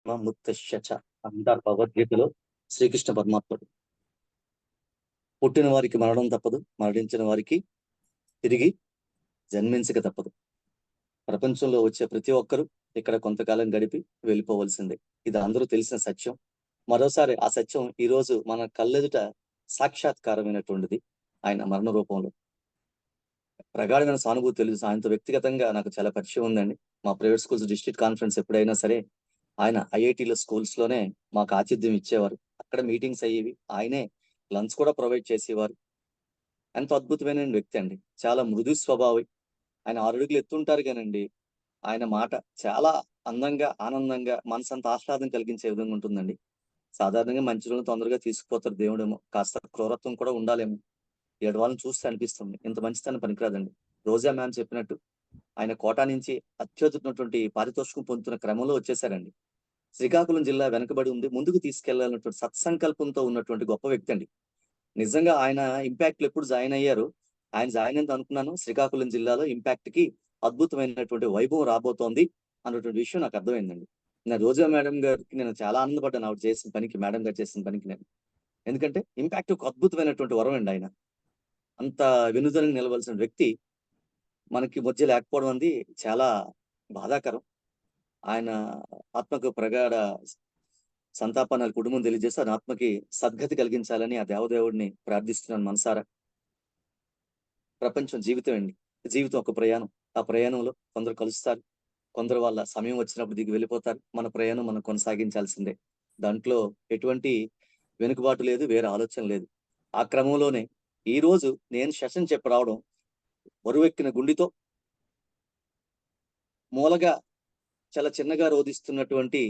ముత్తశ్శచ అంటారు భగవద్గీతలో శ్రీకృష్ణ పరమాత్ముడు. పుట్టిన వారికి మరణం తప్పదు, మరణించిన వారికి తిరిగి జన్మించక తప్పదు. ప్రపంచంలో వచ్చే ప్రతి ఒక్కరూ ఇక్కడ కొంతకాలం గడిపి వెళ్ళిపోవలసిందే. ఇది అందరూ తెలిసిన సత్యం. మరోసారి ఆ సత్యం ఈ రోజు మన కళ్ళెదుట సాక్షాత్కారమైనటువంటిది. ఆయన మరణ రూపంలో ప్రగాఢమైన సానుభూతి తెలుసు. ఆయనతో వ్యక్తిగతంగా నాకు చాలా పరిచయం ఉందండి. మా ప్రైవేట్ స్కూల్స్ డిస్ట్రిక్ట్ కాన్ఫరెన్స్ ఎప్పుడైనా సరే ఆయన ఐఐటీలో స్కూల్స్ లోనే మాకు ఆతిథ్యం ఇచ్చేవారు. అక్కడ మీటింగ్స్ అయ్యేవి. ఆయనే లంచ్ కూడా ప్రొవైడ్ చేసేవారు. ఎంతో అద్భుతమైన వ్యక్తి అండి. చాలా మృదు స్వభావి. ఆయన 6 అడుగులు ఎత్తుంటారు కానండి ఆయన మాట చాలా అందంగా, ఆనందంగా, మనసంత ఆహ్లాదం కలిగించే విధంగా ఉంటుందండి. సాధారణంగా మంచి రోజులు తొందరగా తీసుకుపోతారు దేవుడేమో. కాస్త క్రూరత్వం కూడా ఉండాలేమో. ఏడు వాళ్ళని చూస్తే అనిపిస్తుంది ఇంత మంచితనం పనికిరాదండి. రోజా మ్యామ్ చెప్పినట్టు ఆయన కోటా నుంచి అత్యధికమైనటువంటి పారితోషికం పొందుతున్న క్రమంలో వచ్చేసారండి. శ్రీకాకుళం జిల్లా వెనకబడి ఉంది, ముందుకు తీసుకెళ్లాలన్నటువంటి సత్సంకల్పంతో ఉన్నటువంటి గొప్ప వ్యక్తి అండి. నిజంగా ఆయన ఇంపాక్ట్ ఎప్పుడు జాయిన్ అయ్యారు, ఆయన జాయిన్ అయింది అనుకున్నాను శ్రీకాకుళం జిల్లాలో ఇంపాక్ట్ కి అద్భుతమైనటువంటి వైభవం రాబోతోంది అన్నటువంటి విషయం నాకు అర్థమైందండి. నేను రోజా మేడం గారికి నేను చాలా ఆనందపడ్డాను ఆవిడ చేసిన పనికి, మేడం గారు చేసిన పనికి. నేను ఎందుకంటే ఇంపాక్ట్ ఒక అద్భుతమైనటువంటి వరం అండి. ఆయన అంత వెనుదనంగా నిలవలసిన వ్యక్తి మనకి మధ్య లేకపోవడం అనేది చాలా బాధాకరం. ఆయన ఆత్మకు ప్రగాఢ సంతాపాన్ని కుటుంబం తెలియజేసి ఆయన ఆత్మకి సద్గతి కలిగించాలని ఆ దేవదేవుడిని ప్రార్థిస్తున్నాను మనసారా. ప్రపంచం జీవితం అండి. జీవితం ఒక ప్రయాణం. ఆ ప్రయాణంలో కొందరు కలుస్తారు, కొందరు వాళ్ళ సమయం వచ్చినప్పుడు దిగి వెళ్ళిపోతారు. మన ప్రయాణం మనం కొనసాగించాల్సిందే. దాంట్లో ఎటువంటి వెనుకబాటు లేదు, వేరే ఆలోచన లేదు. ఆ క్రమంలోనే ఈ రోజు నేను సెషన్ చెప్పి రావడం, బరువెక్కిన గుండితో మూలగా చాలా చిన్నగా రోధిస్తున్నటువంటి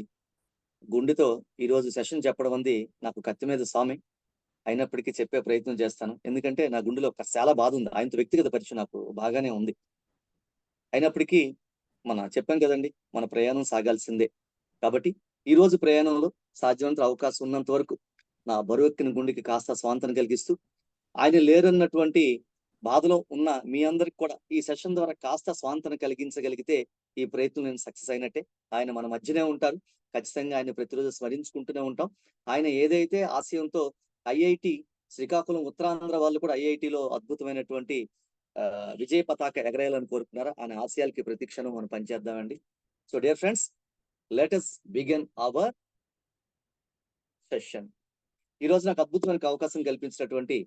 గుండెతో ఈ రోజు సెషన్ చెప్పడం అంది నాకు కత్తి మీద స్వామి. అయినప్పటికీ చెప్పే ప్రయత్నం చేస్తాను. ఎందుకంటే నా గుండెలో చాలా బాధ ఉంది. ఆయనతో వ్యక్తిగత పరిచయం నాకు బాగానే ఉంది. అయినప్పటికీ చెప్పాం కదండి, మన ప్రయాణం సాగాల్సిందే. కాబట్టి ఈ రోజు ప్రయాణంలో సాధ్యమంత అవకాశం ఉన్నంత వరకు నా బరువెక్కిన గుండెకి కాస్త స్వాంతన కలిగిస్తూ, ఆయన లేరన్నటువంటి బాధలో ఉన్న మీ అందరికి కూడా ఈ సెషన్ ద్వారా కాస్త స్వాంతన కలిగించగలిగితే ఈ ప్రయత్నం నేను సక్సెస్ అయినట్టే. ఆయన మన మధ్యనే ఉంటారు. ఖచ్చితంగా ఆయన ప్రతిరోజు స్మరించుకుంటూనే ఉంటాం. ఆయన ఏదైతే ఆశయంతో ఐఐటి శ్రీకాకుళం ఉత్తరాంధ్ర వాళ్ళు కూడా ఐఐటిలో అద్భుతమైనటువంటి విజయ పతాక ఎగరేయాలని కోరుకున్నారా, ఆయన ఆశయాలకి ప్రతిక్షణం మనం పనిచేద్దామండి. So dear friends, let us begin our session. ఈ రోజు నాకు అద్భుతమైన అవకాశం కల్పించినటువంటి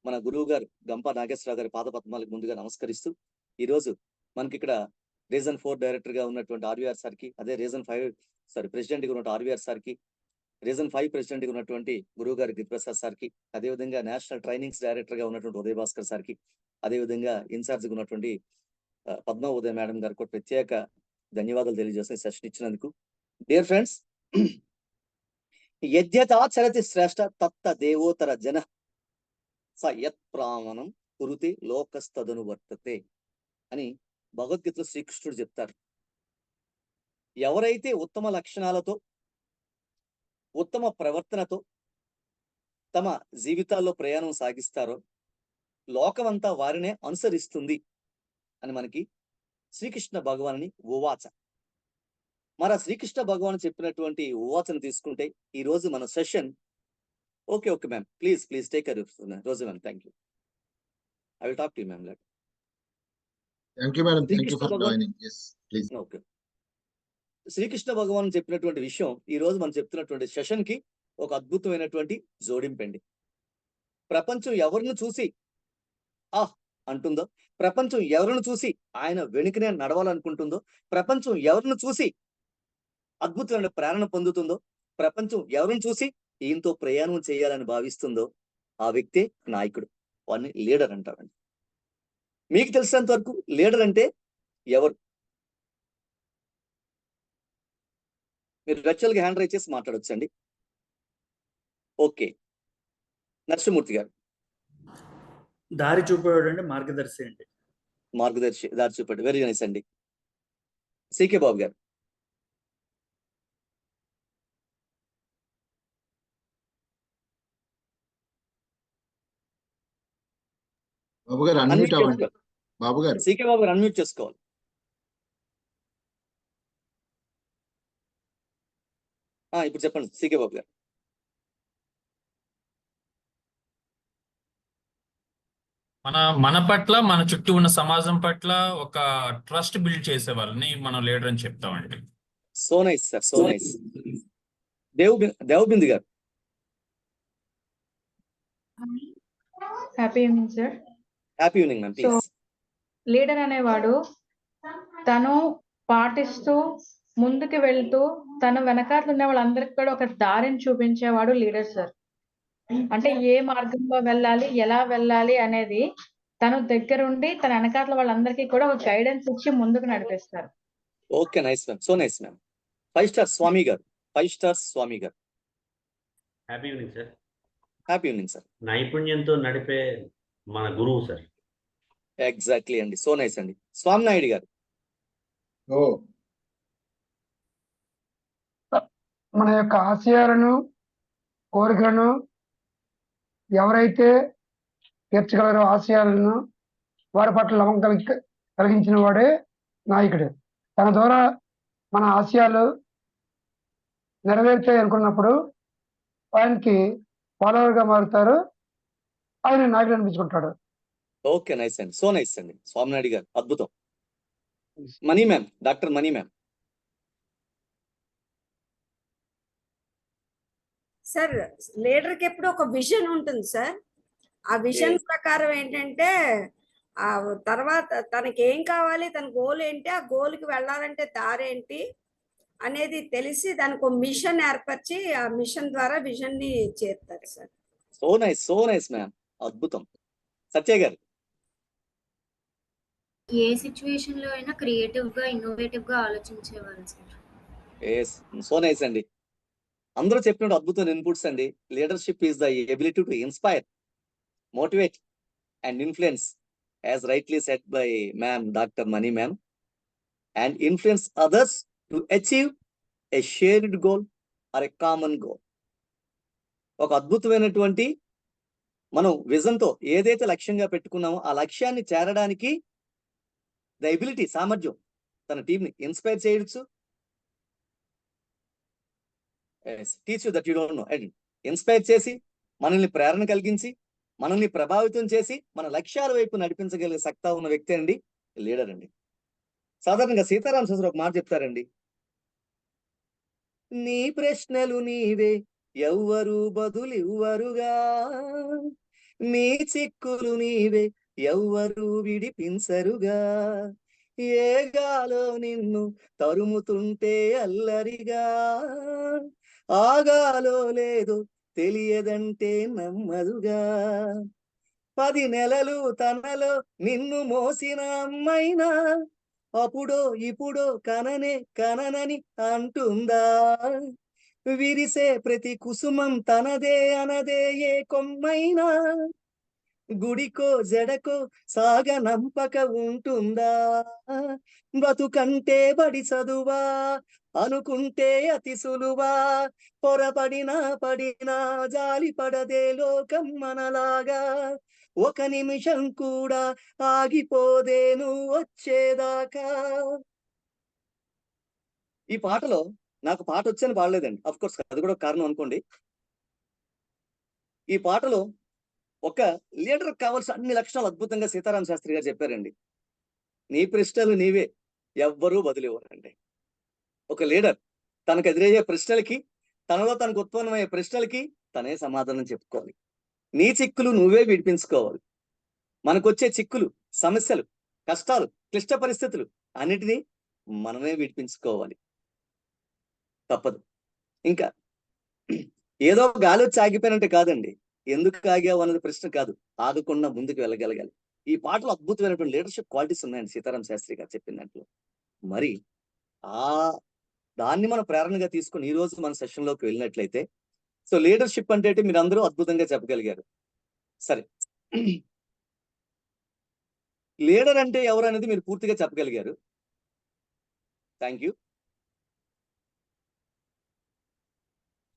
మన గురువు గారు గంపా నాగేశ్వరరావు గారి పాదపద్మాలకు ముందుగా నమస్కరిస్తూ, ఈ రోజు మనకి ఇక్కడ రీజన్ 4 డైరెక్టర్ గా ఉన్నటువంటి ఆర్వీఆర్ సార్కి, అదే రీజన్ 5 ప్రెసిడెంట్ గా ఉన్నటువంటి ఆర్వీఆర్ సార్కి, రీజన్ 5 ప్రెసిడెంట్ గా ఉన్నటువంటి గురువు గారి గిరిప్రసాద్ సార్కి, అదేవిధంగా నేషనల్ ట్రైనింగ్స్ డైరెక్టర్ గా ఉన్నటువంటి ఉదయ్ భాస్కర్ సార్కి, అదేవిధంగా ఇన్ఛార్జ్ గా ఉన్నటువంటి పద్మా ఉదయ్ మేడం గారికి కూడా ప్రత్యేక ధన్యవాదాలు తెలియజేస్తే సెషన్ ఇచ్చినందుకు. డియర్ ఫ్రెండ్స్, యద్యతాచరతి శ్రేష్ఠ తత్త దేవోతర జన స యత్ ప్రామణం కురుతే లోకస్తదను వర్తతే అని భగవద్గీతలో శ్రీకృష్ణుడు చెప్తారు. ఎవరైతే ఉత్తమ లక్షణాలతో, ఉత్తమ ప్రవర్తనతో తమ జీవితాల్లో ప్రయాణం సాగిస్తారో లోకమంతా వారినే అనుసరిస్తుంది అని మనకి శ్రీకృష్ణ భగవానుని ఉవాచ. మరి శ్రీకృష్ణ భగవాన్ చెప్పినటువంటి ఉవాచను తీసుకుంటే ఈ రోజు మన session okay ma'am, please take care రోజు ma'am. Thank you. I will talk to you ma'am later. Thank you madam. Thank you for joining. yes please. Okay. Srikrishna Bhagwan చెప్పినటువంటి విషయం ఈ రోజు మనం చెప్తున్నటువంటి సెషన్ కి ఒక అద్భుతమైనటువంటి జోడింపండి. ప్రపంచం ఎవరిని చూసి అంటుందో, ప్రపంచం ఎవరిని చూసి ఆయన వెనుకనే నడవాలనుకుంటుందో, ప్రపంచం ఎవరిని చూసి అద్భుతమైన ప్రేరణ పొందుతుందో, ప్రపంచం ఎవరిని చూసి ఈయనతో ప్రయాణం చేయాలని భావిస్తుందో ఆ వ్యక్తే నాయకుడు. వాడిని లీడర్ అంటారండి. మీకు తెలిసినంత వరకు లీడర్ అంటే ఎవరు? మీరు వర్చువల్గా హ్యాండ్ రైజ్ చేసి మాట్లాడొచ్చండి. ఓకే, నరసింహమూర్తి గారు. దారి చూపేవాడు అండి, మార్గదర్శి అండి. మార్గదర్శి, దారి చూపాడు. వెరీ నైస్ అండి. సికే బాబు గారు. బాబు గారు అన్మ్యూట్ అవ్వండి. బాబు గారు, సికే బాబు గారు అన్మ్యూట్ చేసుకోవాలి. ఇప్పుడు చెప్పండి సికే బాబు గారు. మన పట్ల మన చుట్టూ ఉన్న సమాజం పట్ల ఒక ట్రస్ట్ బిల్డ్ చేసే వాళ్ళని మనం లీడర్ అని చెప్తామండి. So nice sir, so nice. Devabindi గారు. Happy evening sir. Happy evening ma'am, so please. Leader అనేవాడు తను పాటిస్తూ ముందుకు వెళ్తూ తన వెనకాతలు ఉన్న వాళ్ళందరికీ కూడా ఒక దారిని చూపించేవాడు లీడర్ సార్. అంటే ఏ మార్గంలో వెళ్ళాలి, ఎలా వెళ్ళాలి అనేది తను దగ్గరుండి తన వెనకాతల వాళ్ళందరికీ కూడా ఒక గైడెన్స్ ఇచ్చి ముందుకు నడిపిస్తారు. Okay, nice ma'am, so nice ma'am. 5 star Swami గారు. 5 స్టార్ స్వామి గారు. Happy evening sir. Happy evening sir. నైపుణ్యంతో నడిపే మన గురువు సార్. ఎగ్జాక్ట్లీ అండి, సో నైస్ అండి. స్వామి నాయుడు గారు. ఓ మన యొక్క ఆశయాలను, కోరికలను ఎవరైతే తీర్చగలరో ఆశయాలను వారి పట్ల నమ్మకం కలిగించిన వాడే నాయకుడు. తన ద్వారా మన ఆశయాలు నెరవేర్చాయి అనుకున్నప్పుడు ఆయనకి ఫాలోవర్గా మారుతారు, ఆయన నాయకుడు అనిపించుకుంటాడు. ఓకే, నైస్ అండి, సో నైస్ అండి. స్వామి నాయుడు గారు అద్భుతం. Mani ma'am, doctor Mani ma'am. Sir, లీడర్కి ఎప్పుడు ఒక విజన్ ఉంటుంది సార్. ఆ విజన్ ప్రకారం ఏంటంటే ఆ తర్వాత తనకి ఏం కావాలి, తన గోల్ ఏంటి, ఆ గోల్కి వెళ్ళాలంటే దారేంటి అనేది తెలిసి దానికి ఒక మిషన్ ఏర్పరిచి ఆ మిషన్ ద్వారా విజన్ ని చేస్తారు sir. So nice, so nice ma'am, అద్భుతం. సత్య గారు. ఏ సిచ్యువేషన్ లో అయినా క్రియేటివ్ గా, ఇన్నోవేటివ్ గా ఆలోచించేవాళ్ళు సార్. సో నైస్ అండి. అందరూ చెప్పినట్టు అద్భుతం ఇన్పుట్స్ అండి. Leadership is the ability to inspire, motivate and influence, as rightly said by ma'am doctor Mani ma'am, and influence others to achieve a shared goal or a common goal. ఒక అద్భుతమైనటువంటి మనం విజన్తో ఏదైతే లక్ష్యంగా పెట్టుకున్నామో ఆ లక్ష్యాన్ని చేరడానికి ద ఎబిలిటీ, సామర్థ్యం, తన టీంని ఇన్స్పైర్ చేయొచ్చు. Teach you that you don't know, and inspire చేసి మనల్ని ప్రేరణ కలిగించి మనల్ని ప్రభావితం చేసి మన లక్ష్యాల వైపు నడిపించగలిగే సత్తా ఉన్న వ్యక్తి అండి లీడర్ అండి. సాధారణంగా సీతారామ శాస్త్రి ఒక మాట చెప్తారండి, నీ ప్రశ్నలు నీవే ఎవ్వరు బదులివ్వరుగా, నీ చిక్కులు నీవే ఎవ్వరు విడిపించరుగా, ఏగాలో నిన్ను తరుముతుంటే అల్లరిగా, ఆగాలో లేదో తెలియదంటే నమ్మదుగా, 10 నెలలు తనలో నిన్ను మోసిన అమ్మైనా అప్పుడో ఇప్పుడో కననని అంటుందా, విరిసే ప్రతి కుసుమం తనదే అనదే ఏ కొమ్మైనా, గుడికో జడకో సాగనంపక ఉంటుందా, బ్రతుకంటే బడి చదువా అనుకుంటే అతి సులువా, పొరపడినా జాలి పడదే లోకం మనలాగా, ఒక నిమిషం కూడా ఆగిపోదే నువ్వు వచ్చేదాకా. ఈ పాటలో నాకు పాట వచ్చని పాడలేదండి, అఫ్ కోర్స్ అది కూడా కారణం అనుకోండి. ఈ పాటలో ఒక లీడర్ కావాల్సిన అన్ని లక్షణాలు అద్భుతంగా సీతారామ శాస్త్రి గారు చెప్పారండి. నీ ప్రశ్నలు నీవే ఎవ్వరూ బదులివ్వరండి. ఒక లీడర్ తనకు ఎదురయ్యే ప్రశ్నలకి, తనలో తనకు ఉత్పన్నమయ్యే ప్రశ్నలకి తనే సమాధానం చెప్పుకోవాలి. నీ చిక్కులు నువ్వే విడిపించుకోవాలి. మనకొచ్చే చిక్కులు, సమస్యలు, కష్టాలు, క్లిష్ట పరిస్థితులు అన్నిటినీ మనమే విడిపించుకోవాలి, తప్పదు. ఇంకా ఏదో గాలి వచ్చి ఆగిపోయినట్టే కాదండి, ఎందుకు ఆగావు అన్నది ప్రశ్న కాదు, ఆగకుండా ముందుకు వెళ్ళగలగాలి. ఈ పాటలో అద్భుతమైనటువంటి లీడర్షిప్ క్వాలిటీస్ ఉన్నాయండి సీతారామ శాస్త్రి గారు చెప్పిన దాంట్లో. మరి దాన్ని మనం ప్రేరణగా తీసుకుని ఈ రోజు మన సెషన్ లోకి వెళ్ళినట్లయితే, సో లీడర్షిప్ అంటే మీరు అందరూ అద్భుతంగా చెప్పగలిగారు. సరే, లీడర్ అంటే ఎవరు అనేది మీరు పూర్తిగా చెప్పగలిగారు. Thank you.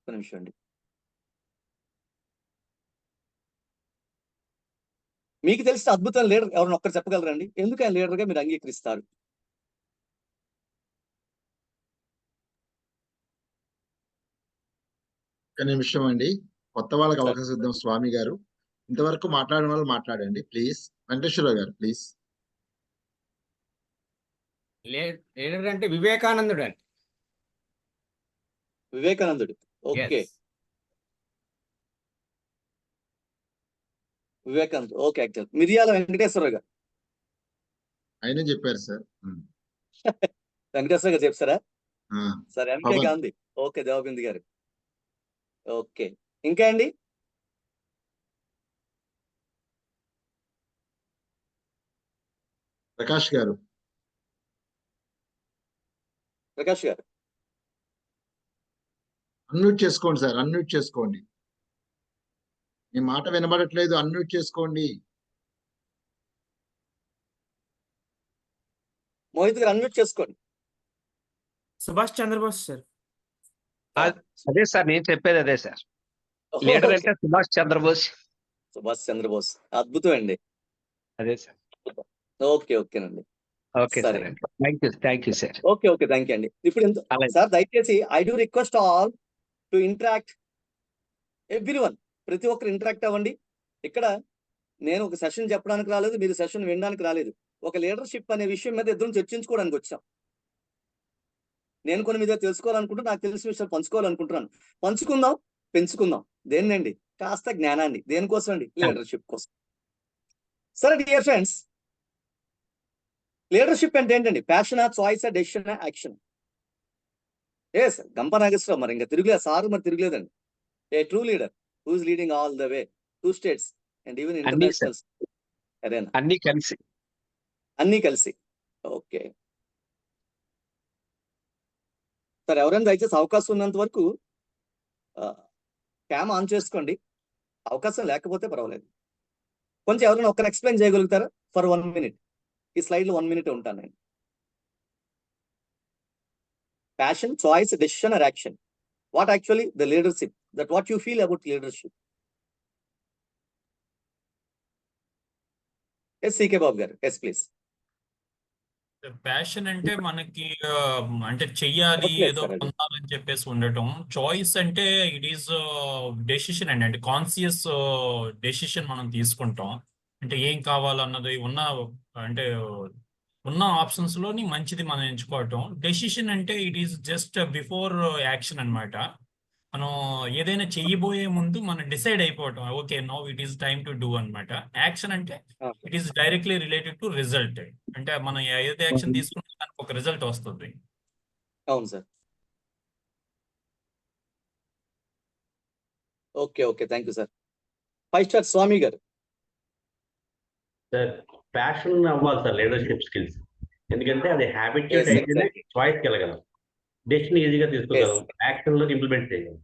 ఒక నిమిషం అండి. మీకు తెలిసిన అద్భుతమైన లీడర్ ఎవరైనా ఒక్కరు చెప్పగలరండి? ఎందుకు ఆయన లీడర్గా మీరు అంగీకరిస్తారు? ఒక్క నిమిషం అండి, కొత్త వాళ్ళకి అవకాశం ఇద్దాం. స్వామి గారు ఇంతవరకు మాట్లాడిన వాళ్ళు మాట్లాడండి ప్లీజ్. వెంకటేశ్వరరావు గారు ప్లీజ్. లీడర్ అంటే వివేకానందుడు అండి. వివేకానందుడు. Okay, Yes. Vivekanand. Okay, actual Miriyala Venkateswararao గారు. ఆయనే చెప్పారు సార్. వెంకటేశ్వర గారు చెప్తారా? ఆ, సరే, ఎంకే పవన్. గాంధీ. ఓకే, దేవబింది గారు. ఓకే, ఇంకా అండి? ప్రకాష్ గారు. ప్రకాష్ గారు. అన్మ్యూట్ చేసుకోండి సార్, అన్మ్యూట్ చేసుకోండి. మీ మాట వినబడట్లేదు, అన్మ్యూట్ చేసుకోండి. మోహిత్ గారు అన్మ్యూట్ చేసుకోండి. సుభాష్ చంద్రబోస్ సార్. అదే సార్ నేను చెప్పేది అదే సార్. లీడర్ అంటే సుభాష్ చంద్రబోస్. సుభాష్ చంద్రబోస్. అద్భుతం అండి. అదే సార్. ఓకే, ఓకేనండి. ఓకే సరే. సార్ అండి. Thank you sir. Okay, okay, thank you అండి. ఇప్పుడు అలాగే. సార్ దయచేసి I do request all to interact everyone. ప్రతి ఒక్కరు ఇంటరాక్ట్ అవ్వండి. ఇక్కడ నేను ఒక సెషన్ చెప్పడానికి రాలేదు, మీరు సెషన్ వినడానికి రాలేదు. ఒక లీడర్షిప్ అనే విషయం మీద ఇద్దరం చర్చించుకోవడానికి వచ్చాం. నేను కొన్ని మీద తెలుసుకోవాలనుకుంటూ, నాకు తెలిసిన విషయాలు పంచుకోవాలనుకుంటున్నాను. పంచుకుందాం, పెంచుకుందాం. దేన్నండి? కాస్త జ్ఞానాన్ని. దేనికోసం అండి? లీడర్షిప్ కోసం. సరే డియర్ ఫ్రెండ్స్, లీడర్షిప్ అంటే ఏంటండి? ప్యాషనా, choice, decision, action. Yes, Gampa Nageswararao. మరి ఇంకా తిరుగులేదు సార్, మరి తిరుగులేదండి. A true leader who is leading all the way to states and even international arena. అన్ని కలిసి. అన్నీ కలిసి. ఓకే సార్, ఎవరైనా దయచేసి అవకాశం ఉన్నంత వరకు క్యామ్ ఆన్ చేసుకోండి. అవకాశం లేకపోతే పర్వాలేదు. కొంచెం ఎవరైనా ఒక్కరు ఎక్స్ప్లెయిన్ చేయగలుగుతారా ఫర్ 1 minute? ఈ స్లైడ్లో 1 minute ఉంటాను నేను. Passion, choice, decision or action. What actually the leadership? That what you feel about leadership? Yes, CK Babu garu. Yes, please. Passion అంటే మనకి అంటే చెయ్యాలి, ఏదో పొందాలని చెప్పేసి ఉండటం. చాయిస్ అంటే ఇట్ ఈస్ డెసిషన్ అండి. అంటే కాన్షియస్ డెసిషన్ మనం తీసుకుంటాం. అంటే ఏం కావాలన్నది అంటే ఉన్న ఆప్షన్స్ లోని మంచిది మనం ఎంచుకోవటం. డెసిషన్ అంటే it is just before action అన్నమాట. మనం ఏదైనా చెయ్యబోయే ముందు మనం డిసైడ్ అయిపోవటం, okay no it is time to do అన్నమాట. యాక్షన్ అంటే it is directly related to result. అంటే మనం ఏదైతే యాక్షన్ తీసుకుంటే దానికి ఒక రిజల్ట్ వస్తుంది. అవును sir. Okay, okay, thank you sir. 5 star స్వామి గారు. సార్ ప్యాషన్ అవ్వాలి సార్ లీడర్షిప్ స్కిల్స్. ఎందుకంటే అది హ్యాబిట్యూట్ Yes, అయితేనే చాయిస్ కలగలం, డెసిషన్ ఈజీగా తీసుకోగలం, యాక్షన్ లో ఇంప్లిమెంట్ చేయగలం.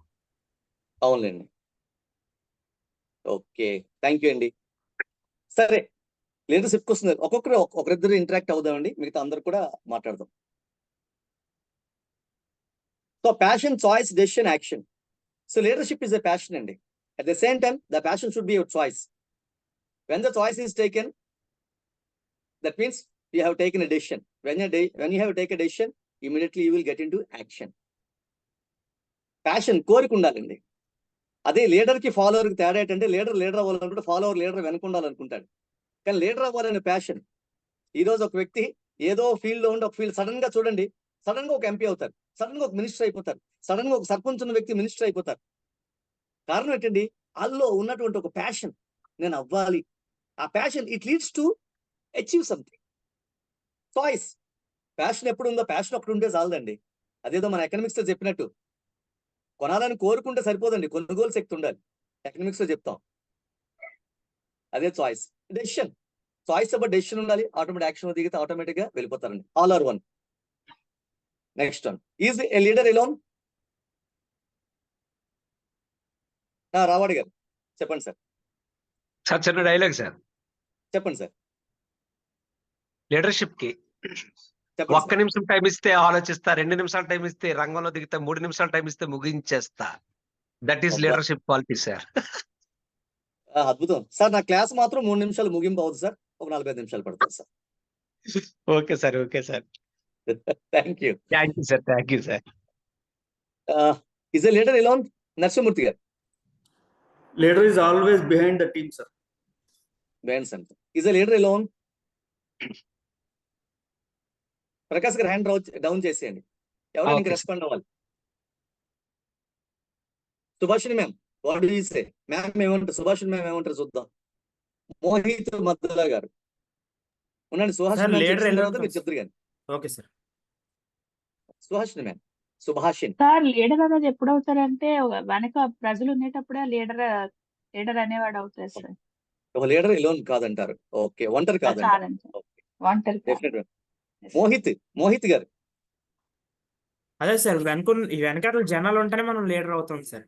అవునులేండి. ఓకే, థ్యాంక్ యూ అండి. సరే, లీడర్షిప్ వస్తున్నారు. ఒకరిద్దరు ఇంటరాక్ట్ అవుదామండి, మిగతా అందరు కూడా మాట్లాడదాం. So passion, choice, decision, action. So leadership is a passion అండి. At the same time the passion should be your choice. When the choice is taken, that means you have taken a decision. When you have taken a decision, immediately you will get into action. Passion, కోరిక ఉండాలండి. అదే leader కి follower కి తేడా ఏంటంటే, leader అవ్వాలనుకుంటే follower leader వెనక ఉండాలనుకుంటాడు. కానీ లీడర్ అవ్వాలనే ప్యాషన్. ఈ రోజు ఒక వ్యక్తి ఏదో ఫీల్డ్ లో ఉండి ఒక ఫీల్డ్ సడన్ గా చూడండి, సడన్ గా ఒక ఎంపీ అవుతారు, సడన్ గా ఒక మినిస్టర్ అయిపోతారు, సడన్ గా ఒక సర్పంచ్ ఉన్న వ్యక్తి మినిస్టర్ అయిపోతారు. కారణం ఏంటండి? వాళ్ళలో ఉన్నటువంటి ఒక ప్యాషన్, నేను అవ్వాలి. ఆ passion it leads to achieve something. Choice, passion ఎప్పుడు ఉందో, ప్యాషన్ ఒకటి ఉంటే చాలదండి. అదేదో మన ఎకనామిక్స్ లో చెప్పినట్టు కొనాలని కోరుకుంటే సరిపోదండి, కొనుగోలు శక్తి ఉండాలి. ఎకనామిక్స్ లో చెప్తాం అదే choice. Decision, choice about decision ఉండాలి. ఆటోమేటిక్ యాక్షన్ దిగితే ఆటోమేటిక్ గా వెళ్ళిపోతారండి. All are one. Next one, is a leader alone? Ravadi గారు చెప్పండి సార్. సార్ చిన్న డైలాగ్ సార్. చెప్పండి సార్. లీడర్షిప్ కి చెప్పండి ఒక్క నిమిషం టైం ఇస్తే ఆలోచిస్తా, 2 నిమిషాలు టైం ఇస్తే రంగంలో దిగుతా, 3 నిమిషాలు టైం ఇస్తే ముగించేస్తా. దట్ ఈస్ అబ్బా. Leadership quality sir. అద్భుతం సార్. నా క్లాస్ మాత్రం 3 నిమిషాలు ముగింపు అవుతుంది సార్, ఒక 45 నిమిషాలు పడుతుంది sir. Okay sir, okay sir. Thank you. Thank you sir. Is a leader alone? Narasimhamurthy గారు. Leader is always behind the team sir. Band centre is a leader alone. Prakash గారు హ్యాండ్ డౌన్ చేసేయండి, ఎవరైనా ఇంకా Okay, రెస్పాండ్ అవ్వాలి. Subhashini ma'am what do you say? Ma'am ఏమంటారు, Subhashini ma'am ఏమంటారు చూద్దాం. మోహిత్ మద్దుల గారు ఉండండి, సుహాషిని మ్యామ్ లీడర్ చెప్పిన ఎలా తర్వాత మీరు చెప్తారు కానీ. Okay sir. Suhashini ma'am, Subhashini. Sir leader అనేది ఎప్పుడు అవుతారంటే వెనక ప్రజలు ఉండేటప్పుడే లీడర్ అనేవాడు అవుతారు సార్. ఒక లీడర్ ఎలోన్ కాదంటారు. ఓకే, ఒంటరి కాదంటారు. కాదండి సార్, ఒంటరి కాదు. డెఫినెట్. మోహిత్ గారు. అదే సార్, ఈ వెనకాల జనాలు ఉంటేనే మనం లీడర్ అవుతాం సార్.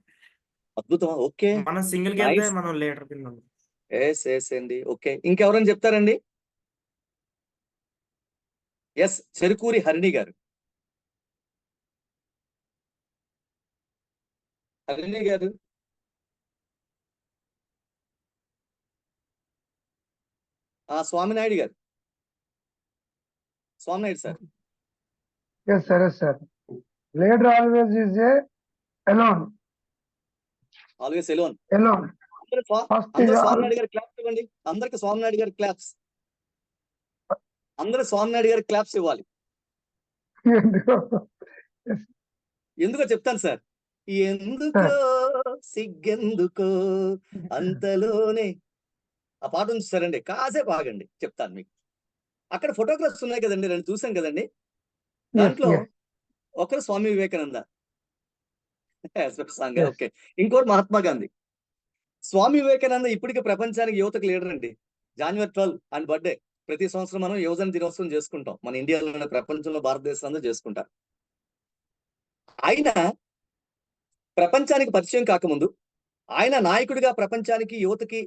అద్భుతం. ఓకే, మనం సింగిల్ గా వెళ్తే Nice. మనం లీడర్ కింద ఉంటాం. ఎస్ అండి. ఓకే, ఇంకెవరైనా చెప్తారండి? ఎస్, చెరుకూరి హరిణి గారు. హరిణి గారు. స్వామినాయుడు గారు. Swaminaidu sir. Yes sir. Leader always is a alone. Always alone. First అందరూ స్వామినాయుడు గారు క్లాప్స్ ఇవ్వండి. అందరికి స్వామినాయుడు గారు క్లాప్స్. అందరూ స్వామినాయుడు గారు క్లాప్స్ ఇవ్వాలి. ఎందుకో చెప్తాను సార్. ఎందుకో సిగ్గెందుకో అంతలోనే ఆ పాట ఉంది సరండి, కాసేపు ఆగండి చెప్తాను మీకు. అక్కడ ఫోటోగ్రాఫ్స్ ఉన్నాయి కదండి, రెండు చూసాం కదండి. దాంట్లో ఒకరు స్వామి వివేకానంద, ఓకే, ఇంకోటి మహాత్మా గాంధీ. స్వామి వివేకానంద ఇప్పటికే ప్రపంచానికి యువతకు లీడర్ అండి. January 12 ఆయన బర్త్డే ప్రతి సంవత్సరం మనం యువజన దినోత్సవం చేసుకుంటాం. మన ఇండియాలో, ప్రపంచంలో, భారతదేశంలో చేసుకుంటారు. ఆయన ప్రపంచానికి పరిచయం కాకముందు ఆయన నాయకుడిగా ప్రపంచానికి, యువతకి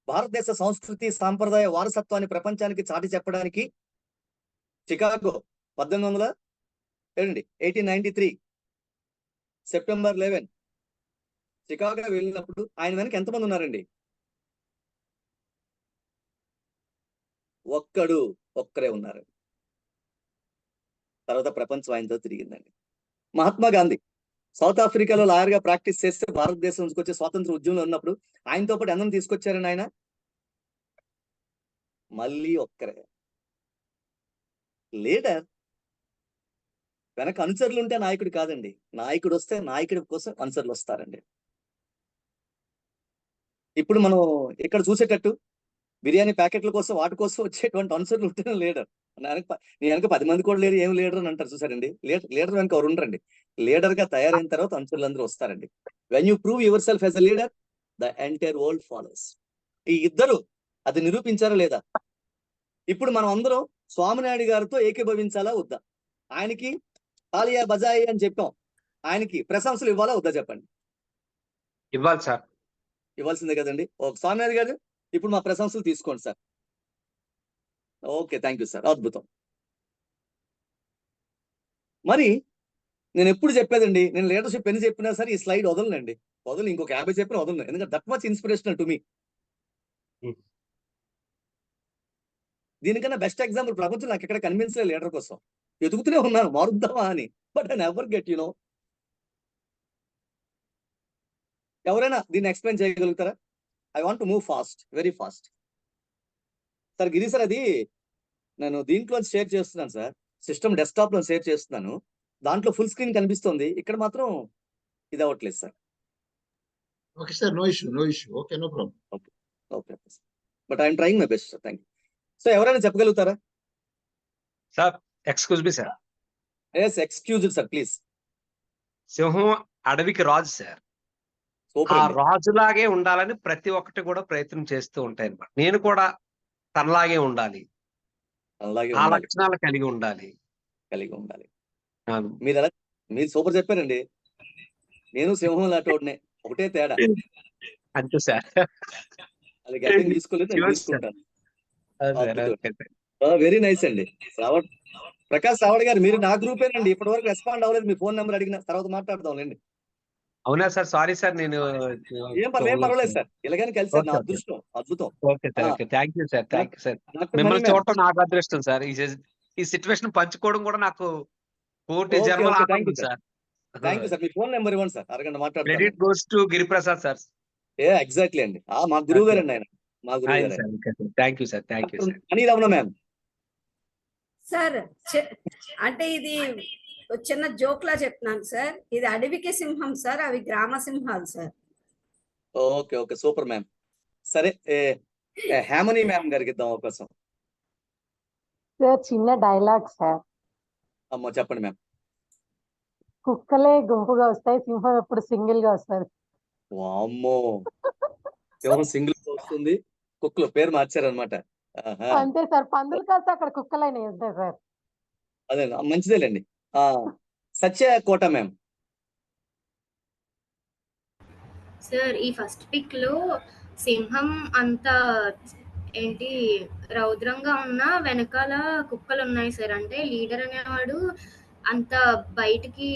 భారతదేశ సంస్కృతి సాంప్రదాయ వారసత్వాన్ని ప్రపంచానికి చాటి చెప్పడానికి చికాగో 1893 సెప్టెంబర్ 11 చికాగో వెళ్ళినప్పుడు ఆయన వెనక ఎంతమంది ఉన్నారండి? ఒక్కరే ఉన్నారు. తర్వాత ప్రపంచం ఆయనతో తిరిగిందండి. మహాత్మా గాంధీ సౌత్ ఆఫ్రికాలో లాయర్ గా ప్రాక్టీస్ చేస్తే భారతదేశం వచ్చే స్వాతంత్ర ఉద్యమంలో ఉన్నప్పుడు ఆయనతో పాటు ఎందరిని తీసుకొచ్చారండి ఆయన? మళ్ళీ ఒక్కరే. లీడర్ వెనక అనుచరులు ఉంటే నాయకుడు కాదండి. నాయకుడు వస్తే నాయకుడి కోసం అనుచరులు వస్తారండి. ఇప్పుడు మనం ఇక్కడ చూసేటట్టు బిర్యానీ ప్యాకెట్ల కోసం వాటి కోసం వచ్చేటువంటి అనుచరులు ఉంటేనే లీడర్. నీ వెనక 10 మంది కూడా లేరు, ఏం లీడర్ అని అంటారు చూసారండి. లీడర్ వెనక ఎవరు ఉండరండి. లీడర్ గా తయారైన తర్వాత అనుచరులు అందరూ వస్తారండి. When you prove your self as a leader, the entire world follows. ఈ ఇద్దరు అది నిరూపించారా లేదా? ఇప్పుడు మనం అందరం స్వామినాయుడు గారితో ఏకీభవించాలా వద్దా? ఆయనకి తాలియా బజాయి అని చెప్పాం, ఆయనకి ప్రశంసలు ఇవ్వాలా వద్దా చెప్పండి? ఇవ్వాలి సార్. ఇవ్వాల్సిందే కదండి. స్వామినాయుడు గారు ఇప్పుడు మా ప్రశంసలు తీసుకోండి sir. Okay, thank you sir, అద్భుతం. మరి నేను ఎప్పుడు చెప్పేదండి, నేను లీడర్షిప్ ఎన్ని చెప్పినా సరే ఈ స్లైడ్ వదలనండి. ఇంకొక 50 చెప్పినా వదలను, ఎందుకంటే that much inspirational to me. దీనికన్నా బెస్ట్ ఎగ్జాంపుల్ ప్రపంచం నాకు ఎక్కడ కన్విన్స్లే లీడర్ కోసం. ఎదుగుతూనే ఉన్నాను మారుద్దామా అని, but I never get you no. ఎవరైనా దీన్ని ఎక్స్ప్లెయిన్ చేయగలుగుతారా? I want to move fast, very fast. Sir Giri sir, అది నేను దీంట్లో షేర్ చేస్తున్నాను సార్, సిస్టమ్ డెస్క్టాప్ లో షేర్ చేస్తున్నాను. దాంట్లో ఫుల్ స్క్రీన్ కనిపిస్తుంది, ఇక్కడ మాత్రం ఇది అవ్వట్లేదు sir. Okay sir, no issue. Okay, no problem. Okay, but I'm trying my best sir. Thank you. So ఎవరైనా చెప్పగలుగుతారా? Sir excuse me sir. Yes, excuse sir please. సింహం అడవికి రాజు సార్. ఆ రాజులాగే ఉండాలని ప్రతి ఒక్కటి కూడా ప్రయత్నం చేస్తూ ఉంటాయి అన్నమాట. నేను కూడా తనలాగే ఉండాలి, ఆ లక్షణాలు కలిగి ఉండాలి. మీరు సూపర్ చెప్పారండి. నేను సింహం లాంటి ఒకటే తేడా అంతే సార్. అది గట్టిగా తీసుకోలేదు, నేను తీసుకుంటాను. వెరీ నైస్ అండి. ప్రకాష్ రావడ్ గారు, మీరు నా గ్రూపేనండి. ఇప్పటి వరకు రెస్పాండ్ అవ్వలేదు. మీ ఫోన్ నెంబర్ అడిగిన తర్వాత మాట్లాడదాంలేండి. అవునా సార్? సారీ సార్, నేను ఏం పర్వాలేదు సార్, ఇలాగని కలిసారు, నా అదృష్టం. అద్భుతం. Okay sir, okay, thank you sir. మిమ్మల్ని చూడటం నాకు అదృష్టం సార్. ఈ సిచ్యువేషన్ పంచుకోవడం కూడా నాకు కోటి జన్మల ఆనందం sir. Thank you sir. Me phone number ఇవ్వండి సార్, అరగంట మాట్లాడతాను. Credit goes to Giriprasad sir. Exactly అండి. మా గురువు గారు అండి ఆయన, మా గురువు గారు. Thank you sir. Thank you sir. Mani Ramana ma'am. Sir అంటే ఇది ఒక చిన్న జోక్ లా చెప్తున్నాను సార్. ఇది అడవికి సింహం సార్, అవి గ్రామ సింహాలు sir. Okay okay, super ma'am. సరే, హేమని మ్యామ్ గారికి ఇద్దాం అవకాశం. సార్ చిన్న డైలాగ్ సార్. అమ్మ చెప్పండి మ్యామ్. కుక్కలే గుంపుగా వస్తాయి, సింహం ఎప్పుడు సింగిల్ గా వస్తుంది. వామ్మో, సింహం సింగిల్ వస్తుంది, కుక్కలు పేరు మార్చారనమాట. అంతే సార్, పందులు కాస్త అక్కడ కుక్కలైనవి ఉంటాయి సార్. అదే మంచిదేలేండి. సత్య కోట మ్యామ్. సార్ ఈ ఫస్ట్ పిక్ లో సింహం అంత ఏంటి రౌద్రంగా ఉన్నా వెనకాల కుక్కలు ఉన్నాయి సార్. అంటే లీడర్ అనేవాడు అంత బయటికి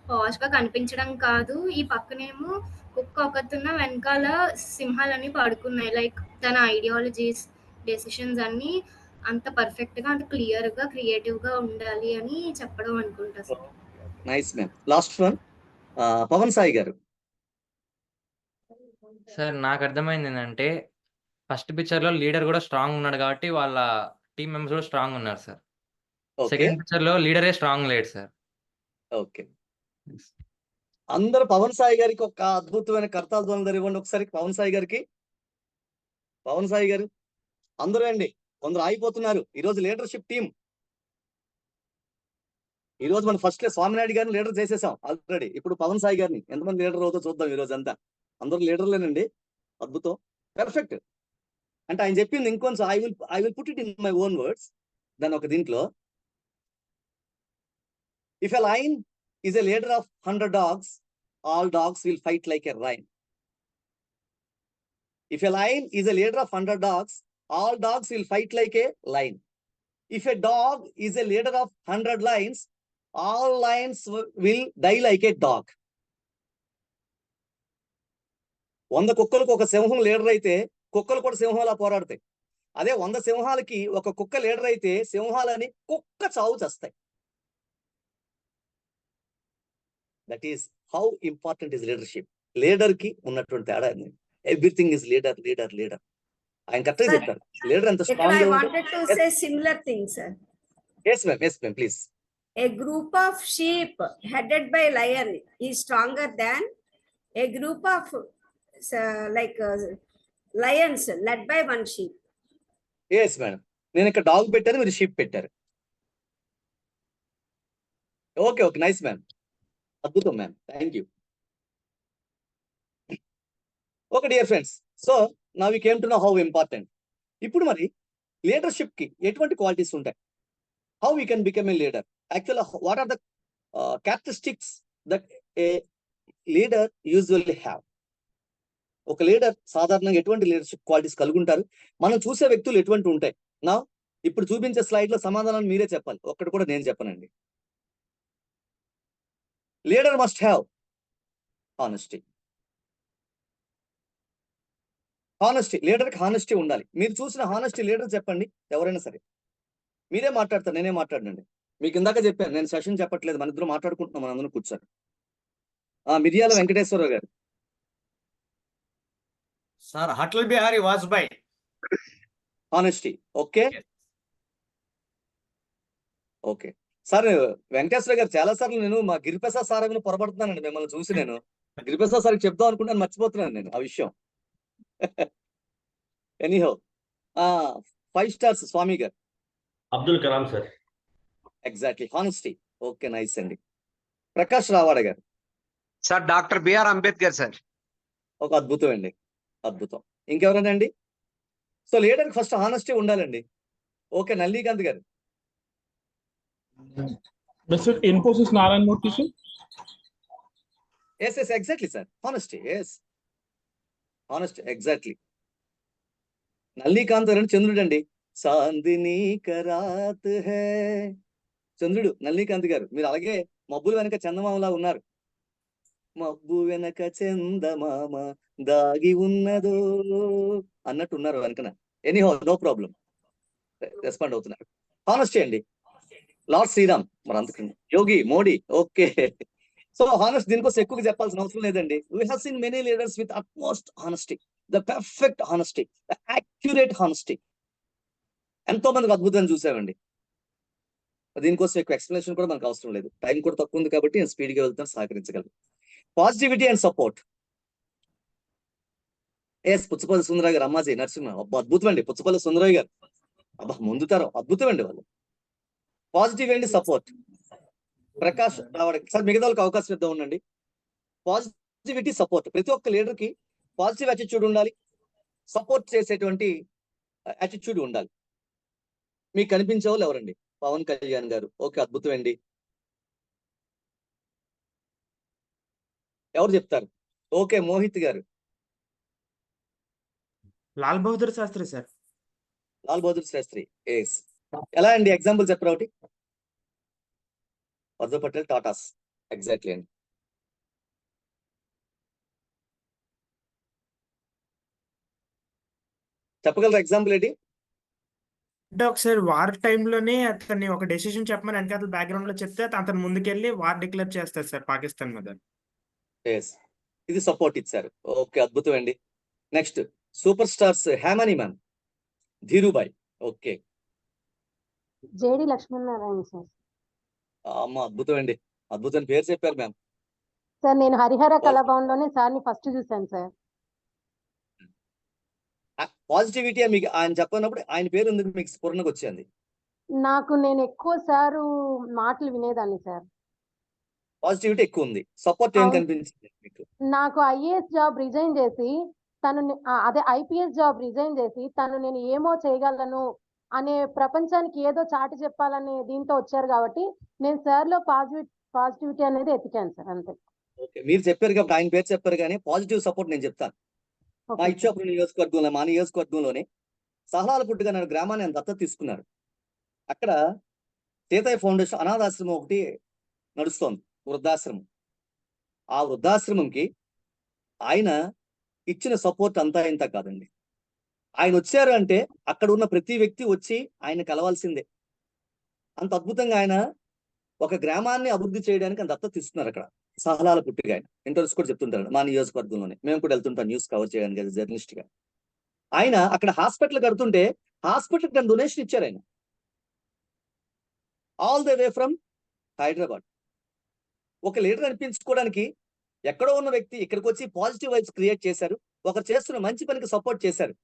పాష్ గా కనిపించడం కాదు, ఈ పక్కనేమో కుక్క ఒకతున్న వెనకాల సింహాలన్నీ పడుకున్నాయి. లైక్ తన ఐడియాలజీస్, డెసిషన్స్ అన్ని అంత పర్ఫెక్ట్ గా, అంత క్లియర్ గా, క్రియేటివ్ గా ఉండాలి అని చెప్పడం అనుకుంటా sir. Nice ma'am. Last one Pavan Sai గారు. సార్ నాకు అర్థమైంది ఏంటంటే ఫస్ట్ పిక్చర్ లో లీడర్ కూడా స్ట్రాంగ్ ఉన్నాడు కాబట్టి వాళ్ళ టీం మెంబర్స్ కూడా స్ట్రాంగ్ ఉన్నారు సార్. సెకండ్ పిక్చర్ లో లీడరే స్ట్రాంగ్ లేడు సార్. ఓకే, అందరూ పవన్ సాయి గారికి ఒక అద్భుతమైన కర్తాల ధ్వనులు ఇవ్వండి ఒకసారి. పవన్ సాయి గారికి. పవన్ సాయి గారు అందరూ అండి, కొందరు ఆగిపోతున్నారు. ఈరోజు లీడర్షిప్ టీం. ఈ రోజు మనం ఫస్ట్ స్వామినాయుడు గారిని లీడర్ చేసేసాం ఆల్రెడీ. ఇప్పుడు పవన్ సాయి గారిని ఎంతమంది లీడర్ అవుతో చూద్దాం ఈ రోజు అంతా. అందరూ లీడర్లేనండి. అద్భుతం, పెర్ఫెక్ట్. అంటే ఆయన చెప్పింది ఇంకొంచెం I will put it in my own words. దాని ఒక దీంట్లో, if a lion is a leader of 100 dogs, all dogs will fight like a lion. If a lion is a leader of 100 dogs, all dogs will fight like a lion. If a dog is a leader of 100 lions, all lions will die like a dog. 100 కుక్కలకు ఒక సింహం leader అయితే కుక్కలు కూడా సింహాలా పోరాడతాయి. అదే 100 సింహాలకి ఒక కుక్క leader అయితే సింహాలని కుక్క చావు చేస్తాయి. That is how important is leadership. Leader కి ఉన్నటువంటి తేడా. Everything is leader leader leader. ఆయన కరెక్ట్గా చెప్తారు. లీడర్ ఎంత స్ట్రాంగ్ గా say similar thing sir. Yes ma'am, please. A group of sheep headed by lion is stronger than a group of lions led by one sheep. Yes madam. నేను ఇక్కడ dog పెట్టాను, మీరు sheep పెట్టారు. Okay okay, nice ma'am. అద్భుతం ma'am, thank you. Okay dear friends, so now we came to know how important. ఇప్పుడు మరి leadership కి ఎటువంటి క్వాలిటీస్ ఉంటాయి? How we can become a leader? Actual what are the characteristics that a leader usually have? ఒక లీడర్ సాధారణంగా ఎటువంటి leadership qualities కలిగి ఉంటారు? మనం చూసే వ్యక్తులు ఎటువంటి ఉంటాయి? నా ఇప్పుడు చూపించే స్లైడ్ లో సమాధానాలు మీరే చెప్పాలి, ఒక్కటి కూడా నేను చెప్పనండి. Leader must have honesty. Honesty, లీడర్కి హానెస్టీ ఉండాలి. మీరు చూసిన హానెస్టీ లీడర్ చెప్పండి, ఎవరైనా సరే. మీరే మాట్లాడతారు, నేనే మాట్లాడండి. మీకు ఇందాక చెప్పాను, నేను సెషన్ చెప్పట్లేదు, మన ఇద్దరు మాట్లాడుకుంటున్నాం, మన అందరం కూర్చొని. మిర్యాల వెంకటేశ్వరరావు గారు. Sir Atal Bihari Vajpayee. Honesty. Okay okay sir. Venkateswara గారు, చాలా సార్లు నేను మా గిరిప్రసాద్ సార్ ఏమైనా పొరపడుతున్నానండి మిమ్మల్ని చూసి. నేను గిరిప్రసాద్ సార్కి చెప్దాం అనుకుంటాను, మర్చిపోతున్నాను నేను ఆ విషయం. ఎనీహో 5 stars స్వామి గారు. Abdul Kalam sir. Exactly, honesty. Okay, nice అండి. ప్రకాష్ రావాడ గారు. Sir doctor BR Ambedkar sir. ఒక అద్భుతం అండి, అద్భుతం. ఇంకెవరైనా అండి? సో లీడర్ ఫస్ట్ హానెస్టీ ఉండాలండి. ఓకే, నల్లికాంత్ గారు. Infosys Narayana Murthy sir. Yes exactly sir, honesty. Yes, honesty, exactly. Nallikanth గారు చంద్రుడు అండి. చాందినీ కరాత్ హై. చంద్రుడు నల్లికాంత్ గారు. మీరు అలాగే మబ్బులు వెనక చందమామలా ఉన్నారు. మబ్బు వెనక చందమామ దాగి ఉన్నదో అన్నట్టు ఉన్నారు వెనకన. ఎనీహో, నో ప్రాబ్లం, రెస్పాండ్ అవుతున్నారు. హానెస్టీ అండి. లార్డ్ శ్రీరామ్ మరి అందుకని యోగి మోడీ. ఓకే, సో హానెస్ట్ దీనికోసం ఎక్కువగా చెప్పాల్సిన అవసరం లేదండి. We have seen many leaders with utmost honesty, the perfect honesty, the accurate honesty. ఎంతో మందికి అద్భుతంగా చూసామండి. దీనికోసం ఎక్కువ ఎక్స్ప్లెనేషన్ కూడా మనకు అవసరం లేదు. టైం కూడా తక్కువ ఉంది కాబట్టి నేను స్పీడ్గా వెళ్తాను, సహకరించగలను. Positivity and support. Puchapalli Sundararao గారు, అమ్మాజీ నరసింహ, అబ్బా అద్భుతం అండి. పుచ్చపల్లి సుందరరావు గారు అబ్బా ముందు తరం, అద్భుతం అండి వాళ్ళు. పాజిటివ్ అండి సపోర్ట్. ప్రకాష్ రావడానికి సార్ మిగతా వాళ్ళకి అవకాశం ఇద్దాం ఉండండి. Positivity support. ప్రతి ఒక్క లీడర్ కి పాజిటివ్ యాటిట్యూడ్ ఉండాలి, సపోర్ట్ చేసేటువంటి యాటిట్యూడ్ ఉండాలి. మీకు కనిపించే వాళ్ళు ఎవరండి? పవన్ కళ్యాణ్ గారు. ఓకే, అద్భుతం అండి. ఎవరు చెప్తారు? ఓకే, మోహిత్ గారు. లాల్ బహదూర్ శాస్త్రి సార్. లాల్ బహదూర్ శాస్త్రి. ఎస్. ఎలా అండి? ఎగ్జాంపుల్ చెప్పరా ఒకటి. వరద పటేల్, టాటాస్. ఎగ్జాక్ట్లీ అండి. చెప్పగలరా ఎగ్జాంపుల్ ఏంటి? అంటే ఒకసారి వార్ టైంలోనే అతన్ని ఒక డెసిషన్ చెప్పమని వెనకాల బ్యాక్గ్రౌండ్ లో చెప్తే అతను ముందుకెళ్ళి వార్ డిక్లేర్ చేస్తారు సార్ పాకిస్తాన్ మీద. ఎస్, ఇది సపోర్ట్ ఇచ్చారు. ఓకే, అద్భుతం అండి. Next super stars Hemani ma'am, Dhirubhai. Okay, JD Lakshminarayana sir. అమ్మ అద్భుతం అండి. అద్భుతం పేరు చెప్పారు మ్యామ్. సార్ నేను హరిహర కళాభవన్ లోనే సార్ని ఫస్ట్ చూశాను సార్. పాజిటివిటీ మీకు ఆయన చెప్పినప్పుడు ఆయన పేరు ఎందుకు మీకు స్ఫురణకు వచ్చింది? నేను ఎక్కువ సారు మాటలు వినేదాన్ని సార్. పాజిటివిటీ ఎక్కువ ఉంది. సపోర్ట్ ఏం అవును. కనిపించింది మీకు? నాకు ఐఏఎస్ జాబ్ రిజైన్ చేసి అదే ఐపీఎస్ జాబ్ రిజైన్ చేసి నేను ఏమో చేయగలను అనే ప్రపంచానికి ఏదో చాటి చెప్పాలనే దీంతో వచ్చారు కాబట్టి నేను సార్ లో పాజిటివిటీ అనేది ఎతికాను సార్, అంతే. ఓకే, మీరు చెప్పారు కాబట్టి ఆయన పేరు చెప్పారు, కానీ పాజిటివ్ సపోర్ట్ నేను చెప్తాను. మా ఇచ్చాపురం నియోజకవర్గంలో, మా నియోజకవర్గంలోనే సహలాల పుట్టుగా నన్ను గ్రామాన్ని ఆయన దత్తత తీసుకున్నారు. అక్కడ సీతయ్య ఫౌండేషన్ అనాథాశ్రమం ఒకటి నడుస్తోంది, వృద్ధాశ్రమం. ఆ వృద్ధాశ్రమంకి ఆయన ఇచ్చిన సపోర్ట్ అంతా ఇంత కాదండి. ఆయన వచ్చారు అంటే అక్కడ ఉన్న ప్రతి వ్యక్తి వచ్చి ఆయన కలవాల్సిందే. అంత అద్భుతంగా ఆయన ఒక గ్రామాన్ని అభివృద్ధి చేయడానికి ఆయన దత్తత తీసుకున్నారు. అక్కడ సహలాల పుట్టిగా ఆయన ఇంటర్వ్యూస్ కూడా చెప్తుంటారు. మా నియోజకవర్గంలోనే మేము కూడా వెళ్తుంటాం న్యూస్ కవర్ చేయడానికి అది జర్నలిస్ట్ గా. ఆయన అక్కడ హాస్పిటల్ కడుతుంటే హాస్పిటల్ కి డొనేషన్ ఇచ్చారు ఆయన, all the way from Hyderabad. ఒక లీడర్ అనిపించుకోవడానికి ఎక్కడో ఉన్న వ్యక్తి ఇక్కడికి వచ్చి పాజిటివ్ వైబ్స్ క్రియేట్ చేశారు. ఒకరు చేస్తున్న మంచి పనికి సపోర్ట్ చేశారు.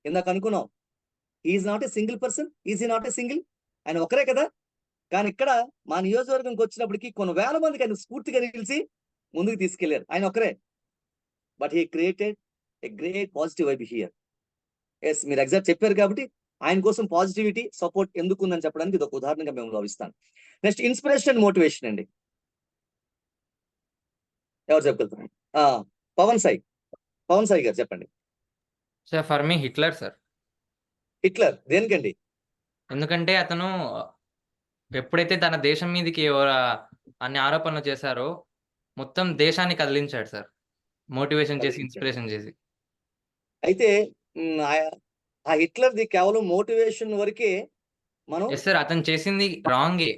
ఇందాక అనుకున్నాం, is not a single person, is not a single, ఆయన ఒకరే కదా. కానీ ఇక్కడ మా నియోజకవర్గంకి వచ్చినప్పటికీ కొన్ని వేల మందికి ఆయన స్ఫూర్తిగా నిలిచి ముందుకు తీసుకెళ్లారు. ఆయన ఒకరే, but he created a great positive vibe here. Yes, మీరు ఎగ్జాక్ట్ చెప్పారు కాబట్టి ఆయన కోసం పాజిటివిటీ సపోర్ట్ ఎందుకు ఉందని చెప్పడానికి ఇది ఒక ఉదాహరణగా మేము భావిస్తాను. నెక్స్ట్ ఇన్స్పిరేషన్ అండ్ మోటివేషన్ అండి. ఎవరు చెప్పగలుగుతారు? పవన్ సాయి గారు చెప్పండి. Sir for me Hitler sir. Hitler దేనికండి? ఎందుకంటే అతను ఎప్పుడైతే తన దేశం మీదకి అన్ని ఆరోపణలు చేశారో మొత్తం దేశాన్ని కదిలించాడు సార్, మోటివేషన్ చేసి, ఇన్స్పిరేషన్ చేసి. అయితే ఆ హిట్లర్ది కేవలం మోటివేషన్ వరకే మనం. ఎస్ సార్, అతను చేసింది రాంగే,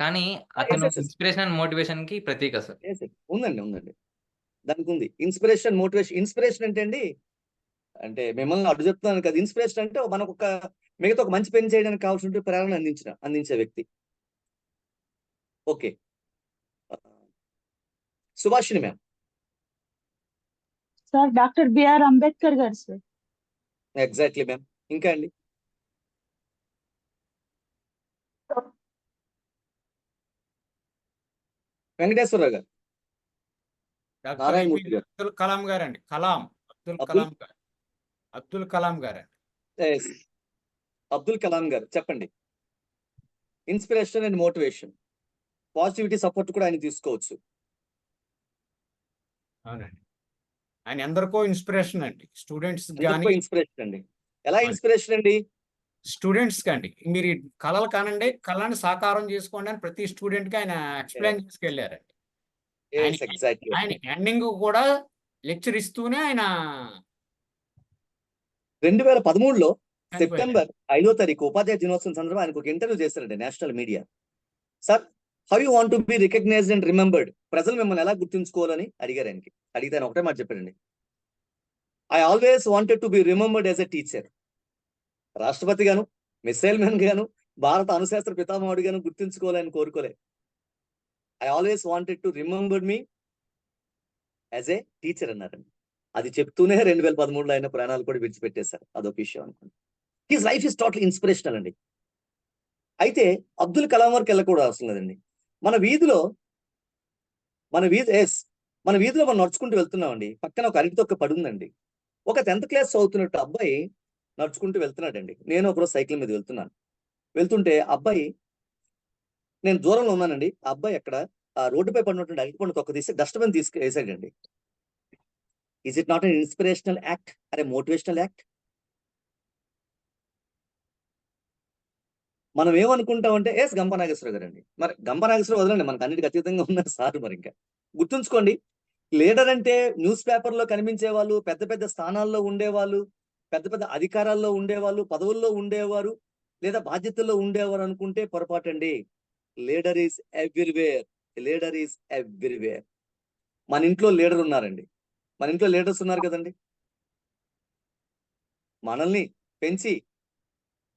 కానీ అతను ఇన్స్పిరేషన్ అండ్ మోటివేషన్ కి ప్రతీక సార్. ఉందండి దానికి ఉంది ఇన్స్పిరేషన్ మోటివేషన్. ఇన్స్పిరేషన్ అంటే మిమ్మల్ని అడ్డు చెప్తున్నాను కదా. ఇన్స్పిరేషన్ అంటే మనకు మిగతా ఒక మంచి పని చేయడానికి కావాల్సిన ప్రేరణ అందించే వ్యక్తి. Okay, Subhashini ma'am. Sir doctor BR Ambedkar గారు సార్. Exactly ma'am. ఇంకా అండి? వెంకటేశ్వరరావు గారు. నారాయణమూర్తి గారు. అబ్దుల్ కలాం గారు అండి. అబ్దుల్ కలాం గారు. అబ్దుల్ కలాం గారు చెప్పండి. Inspiration and motivation, positivity support కూడా ఆయన తీసుకోవచ్చు. అవునండి, ఆయన ఎందరికో ఇన్స్పిరేషన్ అండి. స్టూడెంట్స్ కానీ ఇన్స్పిరేషన్ అండి. ఎలా ఇన్స్పిరేషన్ అండి? స్టూడెంట్స్ కండి, మీరు కళలు కానండి, కళని సాకారం చేసుకోండి అని ప్రతి స్టూడెంట్ కి ఆయన ఎక్స్ప్లెయిన్ చేసుకెళ్లారండి. ఆయన ఎండింగ్ కూడా లెక్చర్ ఇస్తూనే ఆయన 2013లో సెప్టెంబర్ 5వ తారీఖు ఉపాధ్యాయ దినోత్సవం సందర్భంగా ఆయనకు ఒక ఇంటర్వ్యూ చేశారండి national media. Sir how you want to be recognised and remembered, ప్రజలు మిమ్మల్ని ఎలా గుర్తుంచుకోవాలని అడిగారు ఆయనకి. అడిగితే ఆయన ఒకటే మాట చెప్పాడండి, I always wanted to be remembered as a teacher. రాష్ట్రపతి గాను, మిసైల్ మ్యాన్ గాను, భారత అణుశాస్త్ర పితామహుడు గాను గుర్తుంచుకోవాలని కోరుకోలే. I always wanted to remembered me as a teacher అన్నారండి. అది చెప్తూనే 2013లో ఆయన ప్రాణాలు కూడా విడిచిపెట్టేశారు. అదొక విషయం అనుకోండి. His life is total inspirational అండి. అయితే అబ్దుల్ కలాం వరకు వెళ్ళకూడదు అవసరం లేదండి. మన వీధిలో మనం నడుచుకుంటూ వెళ్తున్నామండి. పక్కన ఒక అరటి తొక్క పడుందండి. ఒక 10th క్లాస్ చదువుతున్నట్టు అబ్బాయి నడుచుకుంటూ వెళ్తున్నాడండి. నేను ఒకరోజు సైకిల్ మీద వెళ్తుంటే అబ్బాయి, నేను దూరంలో ఉన్నానండి, ఆ అబ్బాయి అక్కడ ఆ రోడ్డుపై పడినటువంటి అరటిపండు తొక్క తీసి డస్ట్బిన్ వేసాడండి. Is it not an inspirational act or motivational act? మనం ఏమనుకుంటామంటే గంప నాగేశ్వరరావు గారు అండి. మరి గంప నాగేశ్వరరావు వదలండి, మనకు అన్నిటికీ అతీతంగా ఉన్నారు సార్. మరి ఇంకా గుర్తుంచుకోండి, లీడర్ అంటే న్యూస్ పేపర్లో కనిపించే వాళ్ళు, పెద్ద పెద్ద స్థానాల్లో ఉండేవాళ్ళు, పెద్ద పెద్ద అధికారాల్లో ఉండేవాళ్ళు, పదవుల్లో ఉండేవారు, లేదా బాధ్యతల్లో ఉండేవారు అనుకుంటే పొరపాటండి. Leader is everywhere. Leader is everywhere. మన ఇంట్లో లీడర్ ఉన్నారండి. మన ఇంట్లో లీడర్స్ ఉన్నారు కదండి. మనల్ని పెంచి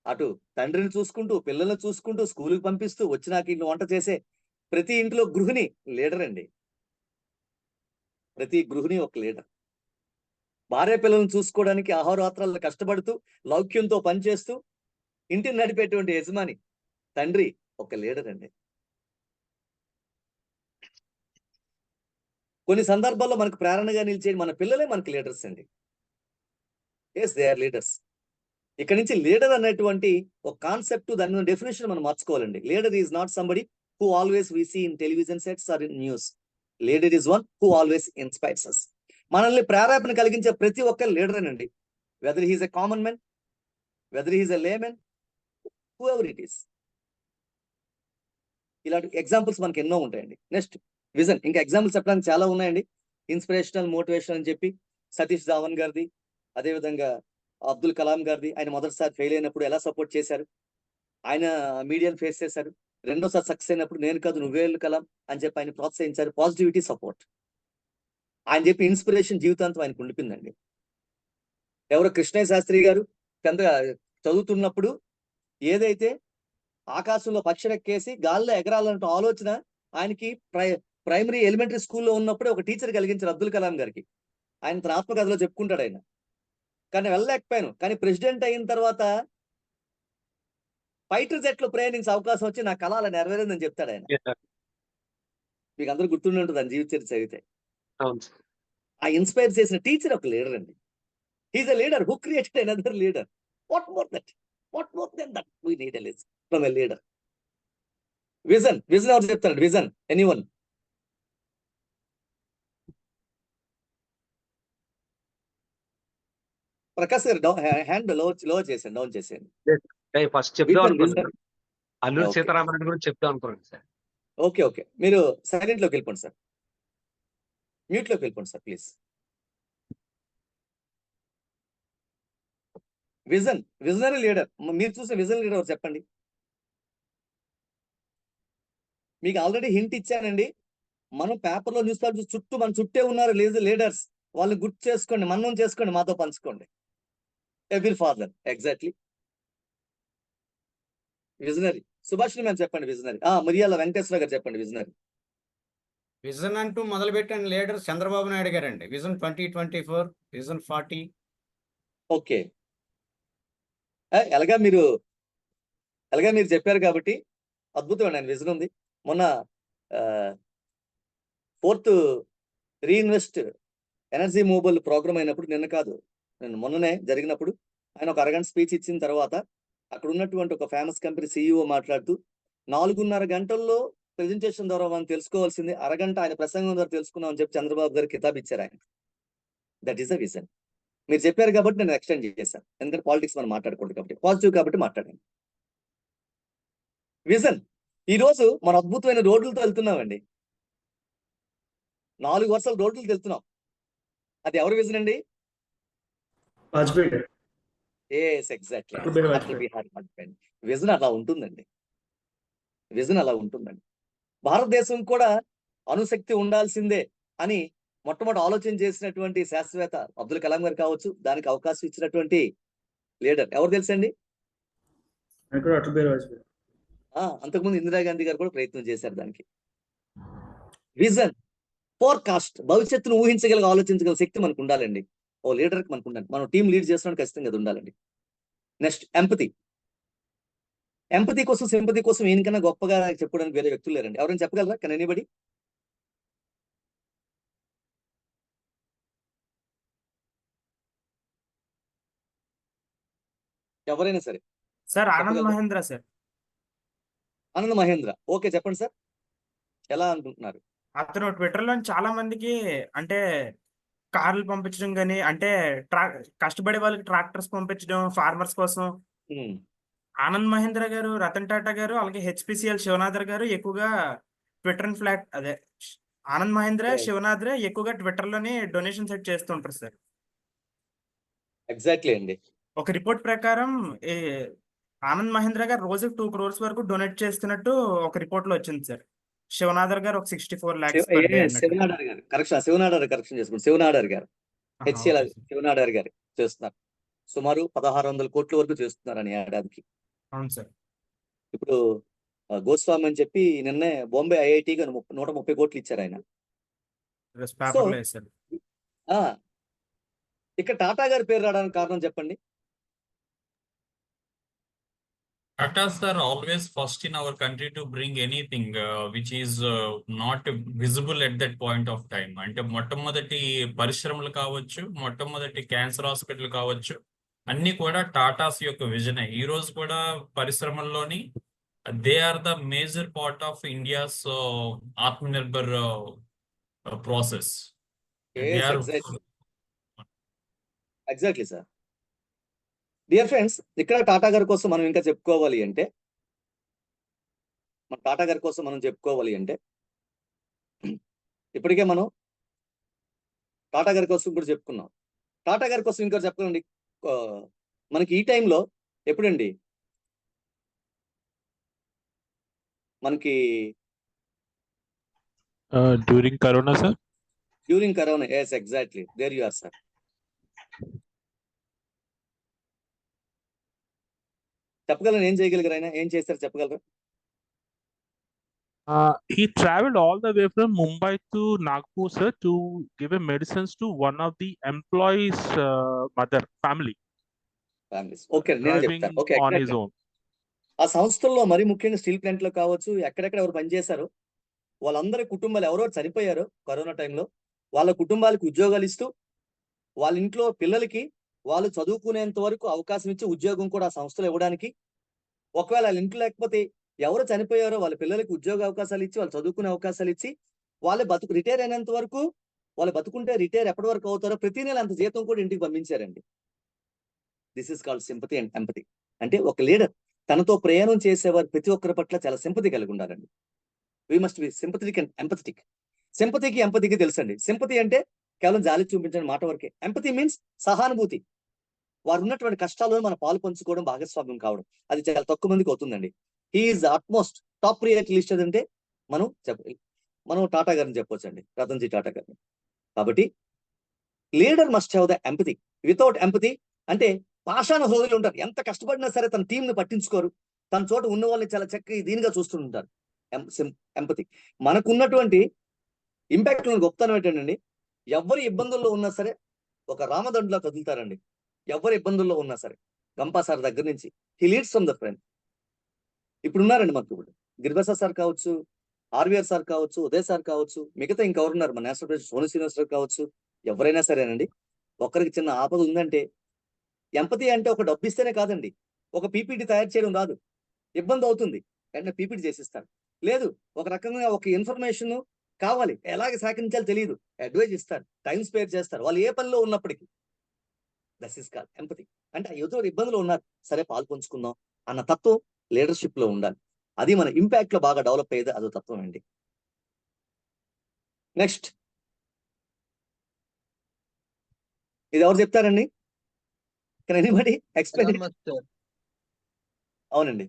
అటు తండ్రిని చూసుకుంటూ, పిల్లల్ని చూసుకుంటూ, స్కూల్కి పంపిస్తూ, వచ్చినాక ఇంట్లో వంట చేసే ప్రతి ఇంట్లో గృహిణి లీడర్ అండి. ప్రతి గృహిణి ఒక లీడర్. భార్య పిల్లలను చూసుకోవడానికి అహోరాత్రాలు కష్టపడుతూ, లౌక్యంతో పనిచేస్తూ ఇంటిని నడిపేటువంటి యజమాని తండ్రి ఒక లీడర్ అండి. కొన్ని సందర్భాల్లో మనకు ప్రేరణగా నిలిచే మన పిల్లలే మనకి లీడర్స్ అండి. They are leaders. ఇక్కడ నుంచి లీడర్ అనేటువంటి ఒక కాన్సెప్ట్, దాని డెఫినేషన్ మనం మార్చుకోవాలండి. Leader is not somebody who always we see in television sets or in news. Leader is one who always inspires us. మనల్ని ప్రేరేపణ కలిగించే ప్రతి ఒక్క లీడర్ అండి. Whether he's a common man, whether he's a layman, whoever it is. ఇలాంటి examples మనకి ఎన్నో ఉంటాయండి. Next vision. ఇంకా ఎగ్జాంపుల్స్ చెప్పడానికి చాలా ఉన్నాయండి. ఇన్స్పిరేషనల్, మోటివేషనల్ అని చెప్పి సతీష్ ధావన్ గారిది, అదేవిధంగా అబ్దుల్ కలాం గారిది. ఆయన మొదటిసారి ఫెయిల్ అయినప్పుడు ఎలా సపోర్ట్ చేశారు, ఆయన మీడియాను ఫేస్ చేశారు. రెండోసారి సక్సెస్ అయినప్పుడు నేను కాదు నువ్వే కలాం అని చెప్పి ఆయన ప్రోత్సహించారు. Positivity, support. ఆయన చెప్పి ఇన్స్పిరేషన్ జీవితాంతం ఆయనకు ఉండిపోయిందండి. ఎవరో కృష్ణయ్య శాస్త్రి గారు 10th చదువుతున్నప్పుడు ఏదైతే ఆకాశంలో పక్షిరెక్కేసి గాల్లో ఎగరాలంటే ఆలోచన ఆయనకి ప్రైమరీ ఎలిమెంటరీ స్కూల్లో ఉన్నప్పుడే ఒక టీచర్ కలిగించారు అబ్దుల్ కలాం గారికి. ఆయన తన ఆత్మకథలో చెప్పుకుంటాడు ఆయన. కానీ వెళ్ళలేకపోయాను. కానీ ప్రెసిడెంట్ అయిన తర్వాత ఫైటర్ జెట్ లో ప్రయాణించే అవకాశం వచ్చి నా కళ అలా నెరవేరిందని చెప్తాడు ఆయన. మీకు అందరూ గుర్తుండి ఉంటుంది ఆయన జీవిత చరిత్ర చదివితే. ఆ ఇన్స్పైర్ చేసిన టీచర్ ఒక లీడర్ అండి. He's a leader who created another leader. What more than that we need a leader from a leader. Vision ఎవరు చెప్తారు? Vision anyone? ప్రకాష్ గారు హ్యాండ్ లో చేసాను, డౌన్ చేసాను. ఫస్ట్ చెప్దాం అనుకున్నాను, అల్లూరి సీతారామరెడ్డి గురించి చెప్దాం అనుకున్నాను సార్. ఓకే, మీరు సైలెంట్ లోకి వెళ్ళిపోండి సార్, మ్యూట్ లోకి వెళ్ళిపోండి సార్ ప్లీజ్. Visionary leader. మీరు చూసిన విజన్ లీడర్ ఎవరు చెప్పండి? మీకు ఆల్రెడీ హింట్ ఇచ్చానండి. మనం పేపర్లో, న్యూస్ పేపర్ చుట్టూ మన చుట్టే ఉన్నారు లీడర్స్. వాళ్ళని గుర్తు చేసుకోండి, మన్నం చేసుకోండి, మాతో పంచుకోండి. Every father exactly visionary. Subhashini ma'am చెప్పండి విజనరీ. మిరియాల వెంకటేశ్వర గారు చెప్పండి విజనరీ. విజన్ అంటూ మొదలుపెట్టిన లీడర్ చంద్రబాబు నాయుడు గారండి. Vision 2024, vision 40. ఓకే, ఎలాగా మీరు చెప్పారు కాబట్టి అద్భుతమైన విజన్ ఉంది. మొన్న 4th reinvest energy movable programme అయినప్పుడు, నిన్న కాదు మొన్ననే జరిగినప్పుడు, ఆయన ఒక అరగంట స్పీచ్ ఇచ్చిన తర్వాత అక్కడ ఉన్నటువంటి ఒక ఫేమస్ కంపెనీ CEO మాట్లాడుతూ 4.5 గంటల్లో ప్రెజెంటేషన్ ద్వారా మనం తెలుసుకోవాల్సింది అరగంట ఆయన ప్రసంగం ద్వారా తెలుసుకున్నాం అని చెప్పి చంద్రబాబు గారు కితాబ్ ఇచ్చారు ఆయన. That is the vision. మీరు చెప్పారు కాబట్టి నేను ఎక్స్టెండ్ చేశాను, ఎందుకంటే పాలిటిక్స్ మనం మాట్లాడకూడదు కాబట్టి, పాజిటివ్ కాబట్టి మాట్లాడాను. విజన్. ఈ రోజు మనం అద్భుతమైన రోడ్లతో వెళ్తున్నామండి. 4 వరుసల రోడ్లతో వెళ్తున్నాం. అది ఎవరి విజన్ అండి? ఎగ్జాక్ట్లీ. విజన్ అలా ఉంటుందండి. భారతదేశం కూడా అణుశక్తి ఉండాల్సిందే అని మొట్టమొదటి ఆలోచన చేసినటువంటి శాస్త్రవేత్త అబ్దుల్ కలాం గారు కావచ్చు, దానికి అవకాశం ఇచ్చినటువంటి లీడర్ ఎవరు తెలుసండి? అటల్ బిహారీ వాజ్పేయి. అంతకుముందు ఇందిరాగాంధీ గారు కూడా ప్రయత్నం చేశారు దానికి. విజన్, ఫోర్కాస్ట్, భవిష్యత్తును ఊహించగలిగే ఆలోచించగల శక్తి మనకు ఉండాలండి. ఓ లీడర్కి మనకు ఉండాలి. మనం టీం లీడ్ చేస్తున్నాం ఖచ్చితంగా అది ఉండాలండి. Next empathy. ఎంపతి కోసం, సింపతి కోసం ఈయనకన్నా గొప్పగా చెప్పుకోవడానికి వేరే వ్యక్తులు లేరండి. ఎవరైనా చెప్పగలరా? Can anybody? ఎవరైనా సరే సార్ ఆనంద్ చెప్పగలరా? మహేంద్ర సార్. ఆనంద్ మహేంద్ర. ఓకే, చెప్పండి సార్, ఎలా అనుకుంటున్నారు? అతను ట్విట్టర్ లో చాలా మందికి అంటే కార్లు పంపించడం కానీ, అంటే కష్టపడే వాళ్ళకి ట్రాక్టర్స్ పంపించడం ఫార్మర్స్ కోసం. ఆనంద్ మహేంద్ర గారు, రతన్ టాటా గారు, అలాగే హెచ్పిసిఎల్ శివనాథర్ గారు ఎక్కువగా ట్విట్టర్ ఫ్లాట్ అదే ఆనంద్ మహేంద్ర, శివనాథ్ ఎక్కువగా ట్విట్టర్ లోనే డొనేషన్ సెట్ చేస్తుంటారు సార్. ఎగ్జాక్ట్లీ అండి. ఒక రిపోర్ట్ ప్రకారం ఈ ఆనంద్ మహేంద్ర గారు రోజుకు 2 crores వరకు డొనేట్ చేస్తున్నట్టు ఒక రిపోర్ట్ లో వచ్చింది సార్. శివనాథర్ గారు ఒక 64 lakhs per day అన్నట్టు. శివనాడార్ గారు కరెక్షన్, శివనాడార్ కరెక్షన్ చేసుకోండి. శివనాడార్ గారు, హెచ్సిఎల్ ఓకే సార్. శివనాడార్ గారు చేస్తున్నారు. సుమారు 1600 కోట్ల వరకు చేస్తున్నారని ఏడాదికి. అవును సార్. ఇప్పుడు గోస్వామి అని చెప్పి నిన్నే బాంబే ఐఐటికి 130 కోట్లు ఇచ్చారు ఆయన. సో పేపర్లో వేశారు. ఇక్కడ టాటా గారి పేరు రావడానికి కారణం చెప్పండి. Tatas are always first in our country to bring anything which is not visible at that point of time. అంటే మొట్టమొదటి పరిశ్రమలు కావచ్చు, మొట్టమొదటి క్యాన్సర్ హాస్పిటల్ కావచ్చు, అన్ని కూడా టాటాస్ యొక్క విజనే. ఈ రోజు కూడా పరిశ్రమల్లోని they are the major part of India's Atmanirbhar process. Exactly sir. Dear friends, ఇక్కడ టాటా గారి కోసం మనం ఇంకా చెప్పుకోవాలి అంటే, ఇప్పటికే మనం టాటా గారి కోసం కూడా చెప్పుకున్నాం. టాటా గారి కోసం ఇంకా చెప్పండి. మనకి ఈ టైంలో ఎప్పుడండి మనకి during corona sir. During corona. Yes, exactly, there you are sir. చెప్పగలరు ఏం చేయగలిగారు ఆయన, ఏం చేస్తారు చెప్పగలరా? He traveled all the way from Mumbai to Nagpur, sir, to give a medicines to one of the employees' mother family. Okay, నేను Driving చెప్తాను. Okay, on his own. ఆ సంస్థల్లో మరి ముఖ్యంగా స్టీల్ ప్లాంట్ లో కావచ్చు, ఎక్కడెక్కడ ఎవరు పనిచేశారు, వాళ్ళందరి కుటుంబాలు ఎవరో చనిపోయారు కరోనా టైంలో, వాళ్ళ కుటుంబాలకు ఉద్యోగాలు ఇస్తూ, వాళ్ళ ఇంట్లో పిల్లలకి వాళ్ళు చదువుకునేంత వరకు అవకాశం ఇచ్చి ఉద్యోగం కూడా ఆ సంస్థలో ఇవ్వడానికి, ఒకవేళ వాళ్ళ ఇంట్లో లేకపోతే ఎవరు చనిపోయారో వాళ్ళ పిల్లలకి ఉద్యోగ అవకాశాలు ఇచ్చి, వాళ్ళు చదువుకునే అవకాశాలు ఇచ్చి, వాళ్ళ రిటైర్ అయినంత వరకు, వాళ్ళు బతుకుంటే రిటైర్ ఎప్పటి వరకు అవుతారో ప్రతి నెల అంత జీతం కూడా ఇంటికి పంపించారండి. This is called sympathy and empathy. అంటే ఒక లీడర్ తనతో ప్రయాణం చేసేవారు ప్రతి ఒక్కరి పట్ల చాలా సింపతి కలిగి ఉండాలండి. We must be sympathetic and empathetic. సింపతికి ఎంపతికి తెలుసండి. సింపతి అంటే కేవలం జాలి చూపించని మాట వరకే. ఎంపతి మీన్స్ సహానుభూతి. వారు ఉన్నటువంటి కష్టాల్లో మన పాలు పంచుకోవడం, భాగస్వామ్యం కావడం, అది చాలా తక్కువ మందికి అవుతుందండి. He is utmost top priority list అంటే మనం టాటా గారిని చెప్పొచ్చండి, రతన్జీ టాటా గారిని. కాబట్టి leader must have the empathy. Without empathy అంటే పాషాణ హృదయులు ఉంటారు. ఎంత కష్టపడినా సరే తన టీంని పట్టించుకోరు, తన చోట ఉన్న వాళ్ళని చాలా చక్కగా దీనిగా చూస్తుంటారు. ఎంపతి మనకున్నటువంటి ఇంపాక్ట్ గొప్పతనం ఏంటండి, ఎవరి ఇబ్బందుల్లో ఉన్నా సరే ఒక రామదండులా కదులుతారండి. ఎవరి ఇబ్బందుల్లో ఉన్నా సరే, గంపా సార్ దగ్గర నుంచి he leads from the front. ఇప్పుడు ఉన్నారండి మనకు, ఇప్పుడు గిరిప్రసాద్ సార్ కావచ్చు, ఆర్వీఆర్ సార్ కావచ్చు, ఉదయ్ సార్ కావచ్చు, మిగతా ఇంకెవరున్నారు, మన నేషనల్ ప్రెసిడెంట్ సోను శ్రీనివాస్ గారు కావచ్చు, ఎవరైనా సరేనండి. ఒకరికి చిన్న ఆపద ఉందంటే ఎంపతి అంటే ఒక డబ్బు ఇస్తేనే కాదండి, ఒక పీపీటీ తయారు చేయడం రాదు, ఇబ్బంది అవుతుంది వెంటనే పీపీటీ చేసిస్తారు. లేదు, ఒక రకంగా ఒక ఇన్ఫర్మేషన్ కావాలి, ఎలాగ సేకరించాలో తెలియదు, అడ్వైజ్ ఇస్తారు, టైం స్పేర్ చేస్తారు, వాళ్ళు ఏ పనిలో ఉన్నప్పటికీ. That is called empathy. అంటే ఎదురు ఇబ్బందులు ఉన్నారు, సరే పాలు పంచుకుందాం అన్న తత్వం లీడర్షిప్ లో ఉండాలి. అది మన ఇంపాక్ట్ లో బాగా డెవలప్ అయ్యేది అదో తత్వం అండి. నెక్స్ట్, ఇది ఎవరు చెప్తారండి? Can anybody explain? అవునండి.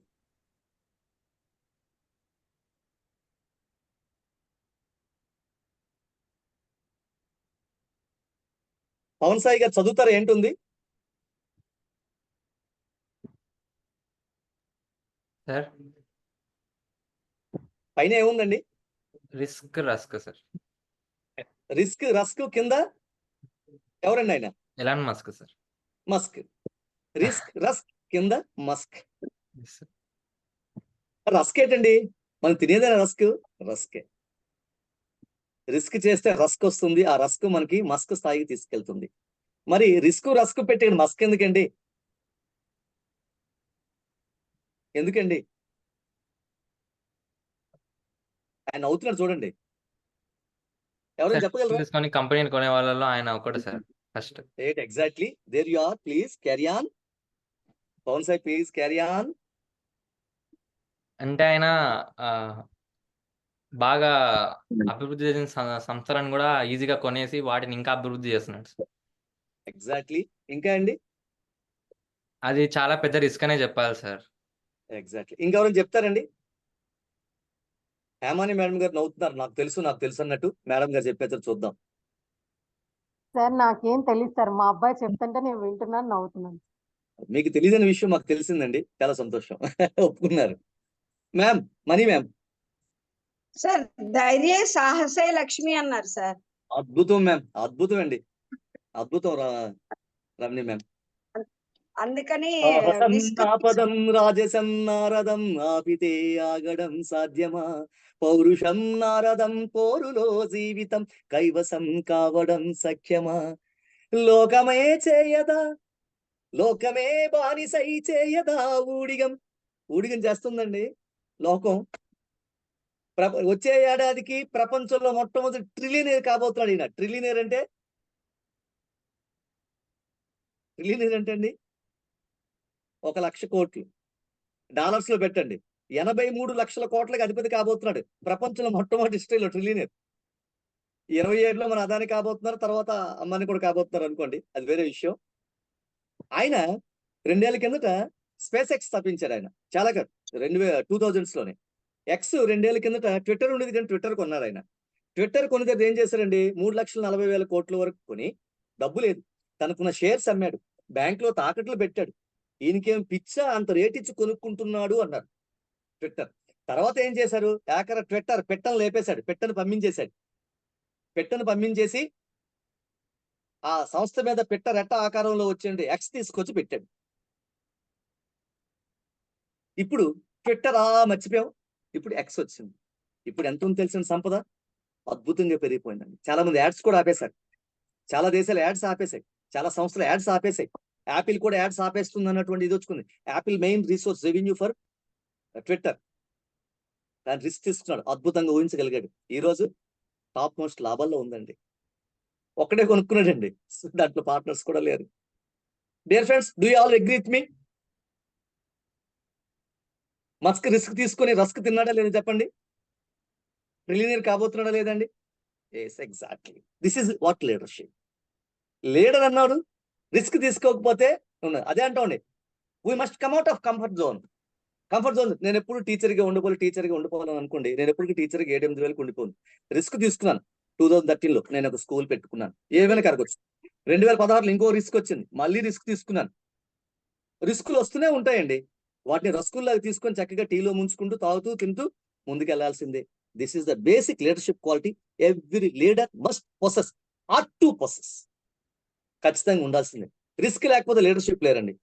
పవన్ సాయి గారు చదువుతారా ఏంటుంది? సార్ పైన ఏముందండి? Rusk sir. రస్క్ కింద ఎవరండి ఆయన? Elon Musk sir. Musk. Rusk కింద మస్క్. రస్క్ ఏంటండి? మనం తినేదేనా రస్కే. రిస్క్ చేస్తే రస్క్ వస్తుంది. ఆ రస్క్ మనకి మస్క్ స్థాయికి తీసుకెళ్తుంది. మరి రస్క్ పెట్టే మస్క్ ఎందుకండి? ఆయన అవుతున్నాడు చూడండి. ఎవరైనా చెప్పగలరా? తీసుకొని కంపెనీని కొనే వాళ్ళలో ఆయన ఒకటి sir first. Exactly. There you are. Please carry on. Pavan Sai please carry on. అంటే ఆయన బాగా అభివృద్ధి చేసిన సంస్థలను కూడా ఈజీగా కొనేసి వాటిని ఇంకా అభివృద్ధి చేస్తున్నాడు సార్. ఎగ్జాక్ట్లీ. ఇంకా అండి? అది చాలా పెద్ద రిస్క్ అనే చెప్పాలి సార్. ఎగ్జాక్ట్లీ. ఇంకెవరైనా చెప్తారండి? హేమాని మేడం గారు నవ్వుతున్నారు. నాకు తెలుసు అన్నట్టు మేడం గారు చెప్పేది చూద్దాం. సార్ నాకేం తెలియదు సార్, మా అబ్బాయి చెప్తుంటే నేను వింటున్నాను, నవ్వుతున్నాను. మీకు తెలియని విషయం మాకు తెలిసిందండి. చాలా సంతోషం. ఒప్పుకున్నారు. Ma'am, money ma'am. సార్ ధైర్య సాహసే లక్ష్మి అన్నారు సార్. అద్భుతం మ్యామ్, అద్భుతం అండి. అద్భుతం రమణి మ్యామ్. అందుకని పదం రాజసం నారదం ఆపితే ఆగడం సాధ్యమా, పౌరుషం నారదం పోరులో జీవితం కైవసం కావడం సఖ్యమా, లోకమే చేయదా లోకమే బానిసై చేయదా ఊడిగం చేస్తుందండి లోకం. వచ్చే ఏడాదికి ప్రపంచంలో మొట్టమొదటి ట్రిలియనీర్ కాబోతున్నాడు ఈయన. ట్రిలియనీర్ అంటే అండి 1,00,000 కోట్లు డాలర్స్ లో పెట్టండి. 83 లక్షల కోట్లకి అధిపతి కాబోతున్నాడు. ప్రపంచంలో మొట్టమొదటి హిస్టరీలో ట్రిలియనీర్. 27లో మన అదాని కాబోతున్నారు, తర్వాత అమ్మాని కూడా కాబోతున్నారు అనుకోండి, అది వేరే విషయం. ఆయన 2 ఏళ్ల కిందట స్పేస్ ఎక్స్ స్థాపించారు. ఆయన చాలా కాదు, 2000s లోనే. ఎక్స్ 2 ఏళ్ల కిందట ట్విట్టర్ ఉండేది, కానీ ట్విట్టర్ కొన్నారు ఆయన. ట్విట్టర్ కొనితే ఏం చేశారండి, 3,40,000 కోట్ల వరకు కొని, డబ్బు లేదు, తనకున్న షేర్స్ అమ్మాడు, బ్యాంక్ లో తాకట్లు పెట్టాడు. ఈయనకేం పిచ్చా అంత రేట్ ఇచ్చి కొనుక్కుంటున్నాడు అన్నారు ట్విట్టర్. తర్వాత ఏం చేశారు, ట్విట్టర్ పెట్టను లేపేశాడు, పెట్టను పంపించేసి ఆ సంస్థ మీద పెట్ట రెట్ట ఆకారంలో వచ్చేయండి ఎక్స్ తీసుకొచ్చి పెట్టాడు. ఇప్పుడు ట్విట్టర్ మర్చిపోయాం, ఇప్పుడు ఎక్స్ వచ్చింది. ఇప్పుడు ఎంత ఉంది తెలిసిన సంపద అద్భుతంగా పెరిగిపోయిందండి. చాలా మంది యాడ్స్ కూడా ఆపేశారు. చాలా దేశాలు యాడ్స్ ఆపేశాయి, చాలా సంస్థలు యాడ్స్ ఆపేశాయి. యాపిల్ కూడా యాడ్స్ ఆపేస్తుంది అన్నటువంటి ఇది వచ్చుకుంది. Apple main resource revenue for Twitter. దాని రిస్క్ తీసుకున్నాడు, అద్భుతంగా ఊహించగలిగాడు. ఈ రోజు టాప్ మోస్ట్ లాభాల్లో ఉందండి. ఒక్కడే కొనుక్కున్నాడండి, దాంట్లో పార్ట్నర్స్ కూడా లేరు. Dear friends, do you all agree with me? Musk risk తీసుకొని రస్క్ తిన్నాడా లేదా చెప్పండి? ట్రిలియనీర్ కాబోతున్నాడా లేదండి? Yes, exactly. This is what leadership. Leader అన్నాడు, రిస్క్ తీసుకోకపోతే అదే అంటాండి, we must come out of comfort zone. నేను ఎప్పుడు టీచర్గా ఉండిపోవాలని అనుకోండి, నేను ఎప్పటికీ టీచర్గా 7-8 ఉండిపోను. రిస్క్ తీసుకున్నాను. 2013లో నేను ఒక స్కూల్ పెట్టుకున్నాను, ఏమైనా కరగొచ్చు. 2016లో ఇంకో రిస్క్ వచ్చింది, మళ్ళీ రిస్క్ తీసుకున్నాను. రిస్కులు వస్తూనే ఉంటాయండి, వాటిని రస్కుల్లాగా తీసుకొని చక్కగా టీలో ముంచుకుంటూ తాగుతూ తింటూ ముందుకు వెళ్లాల్సిందే. This is the basic leadership quality every leader must possess or to possess. ఖచ్చితంగా ఉండాల్సిందే. రిస్క్ లేకపోతే లీడర్షిప్ లేరండి.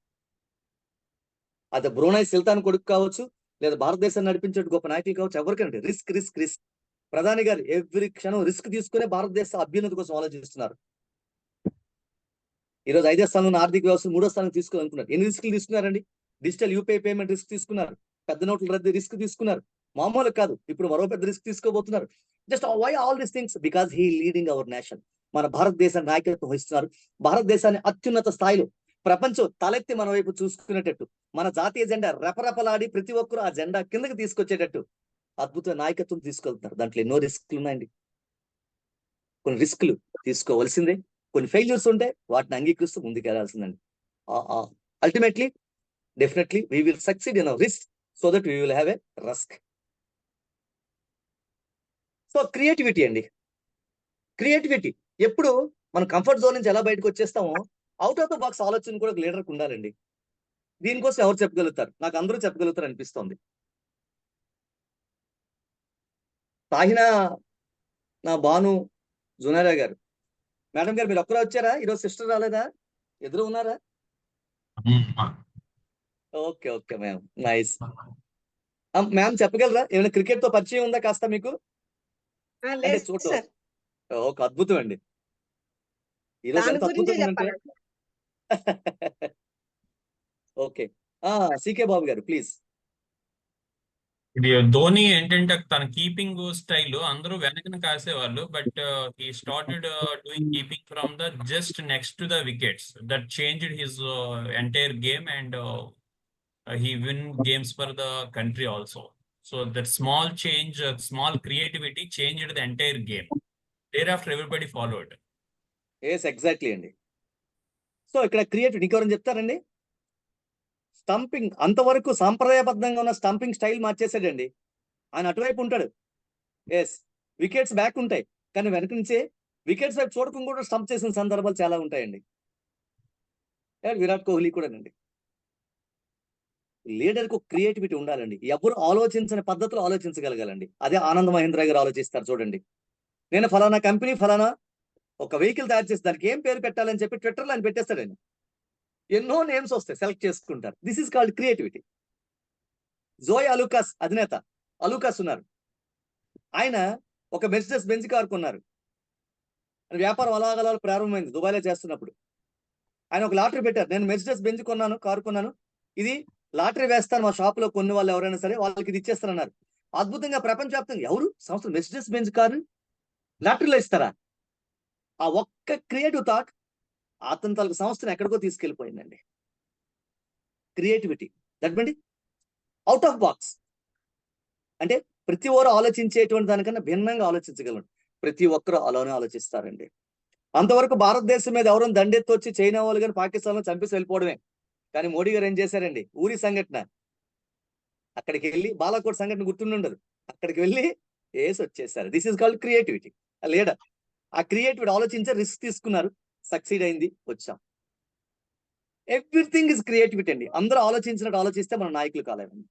అది బ్రూనై సుల్తాన్ కొడుకు కావచ్చు, లేదా భారతదేశాన్ని నడిపించే గొప్ప నాయకులు కావచ్చు, ఎవరికంటే రిస్క్. ప్రధాని గారు ఎవ్రీ క్షణం రిస్క్ తీసుకునే భారతదేశ అభ్యున్నతి కోసం ఆలోచిస్తున్నారు. ఈరోజు 5వ స్థానంలో ఆర్థిక వ్యవస్థ 3వ స్థానం తీసుకోవాలనుకున్నారు. ఎన్ని రిస్కులు తీసుకున్నారండి? డిజిటల్ యూపీఐ పేమెంట్ రిస్క్ తీసుకున్నారు, పెద్ద నోట్ల రద్దు రిస్క్ తీసుకున్నారు. మామూలు కాదు, ఇప్పుడు మరో పెద్ద రిస్క్ తీసుకోబోతున్నారు. Just why all these things? Because he leading our nation. మన భారతదేశాన్ని నాయకత్వం వహిస్తున్నారు. భారతదేశాన్ని అత్యున్నత స్థాయిలో ప్రపంచం తలెత్తి మన వైపు చూసుకునేటట్టు, మన జాతీయ జెండా రెపరెపలాడి ప్రతి ఒక్కరు ఆ జెండా కిందకి తీసుకొచ్చేటట్టు అద్భుత నాయకత్వం తీసుకెళ్తున్నారు. దాంట్లో ఎన్నో రిస్క్లు ఉన్నాయండి. కొన్ని రిస్క్లు తీసుకోవాల్సిందే, కొన్ని ఫెయిల్యూర్స్ ఉంటే వాటిని అంగీకరిస్తూ ముందుకు వెళ్ళాల్సిందండి. Ultimately definitely we will succeed in our risk so that we will have a rusk. So creativity అండి. క్రియేటివిటీ ఎప్పుడు మనం కంఫర్ట్ జోన్ నుంచి ఎలా బయటకు వచ్చేస్తామో అవుట్ ఆఫ్ ద బాక్స్ ఆలోచన కూడా ఒక లీడర్కి ఉండాలండి. దీనికోసం ఎవరు చెప్పగలుగుతారు? నాకు అందరూ చెప్పగలుగుతారు అనిపిస్తోంది. సాహినా నా భాను జునారా గారు, మేడం గారు మీరు ఒక్కరే వచ్చారా ఈరోజు? సిస్టర్ రాలేదా? ఎదురు ఉన్నారా? Okay okay ma'am, nice. Ma'am చెప్పగలరా ఏమైనా క్రికెట్ తో పరిచయం ఉందా కాస్త మీకు? అంటే చూడటం ఒక అద్భుతం అండి. ఈరోజు ఎంత అద్భుతంగా ఉందంటే ఓకే. సికే బాబు గారు ప్లీజ్. ఇది ధోని ఏంటంటే తన కీపింగ్ స్టైల్ అందరూ వెనకన కాసేవాళ్ళు, but he started doing keeping from the just next to the wickets. That changed his entire game and he win games for the country also. So that small change, small creativity changed the entire game. Thereafter everybody followed. Yes, exactly అండి. So ఇక్కడ creativity ఇంకెవరైనా చెప్తారండి? Stumping అంతవరకు సాంప్రదాయబద్ధంగా ఉన్న stumping style మార్చేసాడండి. ఆయన అటువైపు ఉంటాడు. ఎస్, వికెట్స్ బ్యాక్ ఉంటాయి, కానీ వెనక నుంచే వికెట్స్ వైపు చూడకుండా కూడా స్టంప్ చేసిన సందర్భాలు చాలా ఉంటాయండి. విరాట్ కోహ్లీ కూడానండి. లీడర్కు క్రియేటివిటీ ఉండాలండి. ఎవరు ఆలోచించని పద్ధతిలో ఆలోచించగలగాలండి. అదే ఆనంద్ మహేంద్ర గారు ఆలోచిస్తారు. చూడండి, నేను ఫలానా కంపెనీ ఫలానా ఒక వెహికల్ తయారు చేసి దానికి ఏం పేరు పెట్టాలని చెప్పి ట్విట్టర్లో ఆయన పెట్టేస్తాడండి. ఎన్నో నేమ్స్ వస్తాయి, సెలెక్ట్ చేసుకుంటారు. This is called creativity. Joy Alukkas అధినేత అలూకాస్ ఉన్నారు. ఆయన ఒక మెర్సిడెస్ బెంజ్ కారు కొన్నారు. వ్యాపారం అలాగలా ప్రారంభమైంది దుబాయ్లో చేస్తున్నప్పుడు. ఆయన ఒక లాటరీ పెట్టారు. నేను మెర్సిడెస్ బెంజ్ కొన్నాను, కారు కొన్నాను, ఇది లాటరీ వేస్తాను, మా షాప్ లో కొన్ని వాళ్ళు ఎవరైనా సరే వాళ్ళకి ఇది ఇచ్చేస్తారన్నారు. అద్భుతంగా ప్రపంచవ్యాప్తంగా ఎవరు సంస్థ మెర్సిడెస్ బెంజ్ కారు లాటరీలో ఇస్తారా? ఆ ఒక్క క్రియేటివ్ థాట్ అతని తలకు సంస్థను ఎక్కడికో తీసుకెళ్ళిపోయిందండి. Creativity that means out of box. అంటే ప్రతి ఒక్కరు ఆలోచించేటువంటి దానికన్నా భిన్నంగా ఆలోచించగలరు. ప్రతి ఒక్కరు అలానే ఆలోచిస్తారండి. అంతవరకు భారతదేశం మీద ఎవరైనా దండెత్తి వచ్చి చైనా వాళ్ళు కానీ పాకిస్తాన్ లో చంపేసి వెళ్ళిపోవడమే. కానీ మోడీ గారు ఏం చేశారండి? ఊరి సంఘటన అక్కడికి వెళ్ళి, బాలాకోట్ సంఘటన గుర్తుండదు, అక్కడికి వెళ్ళి వేసి వచ్చేసారు. This is called creativity. Leader ఆ క్రియేటివిటీ ఆలోచించే రిస్క్ తీసుకున్నారు, సక్సీడ్ అయింది, వచ్చాం. ఎవ్రీథింగ్ ఇస్ క్రియేటివిటీ అండి. అందరూ ఆలోచించినట్టు ఆలోచిస్తే మనం నాయకులు కాలేమండి.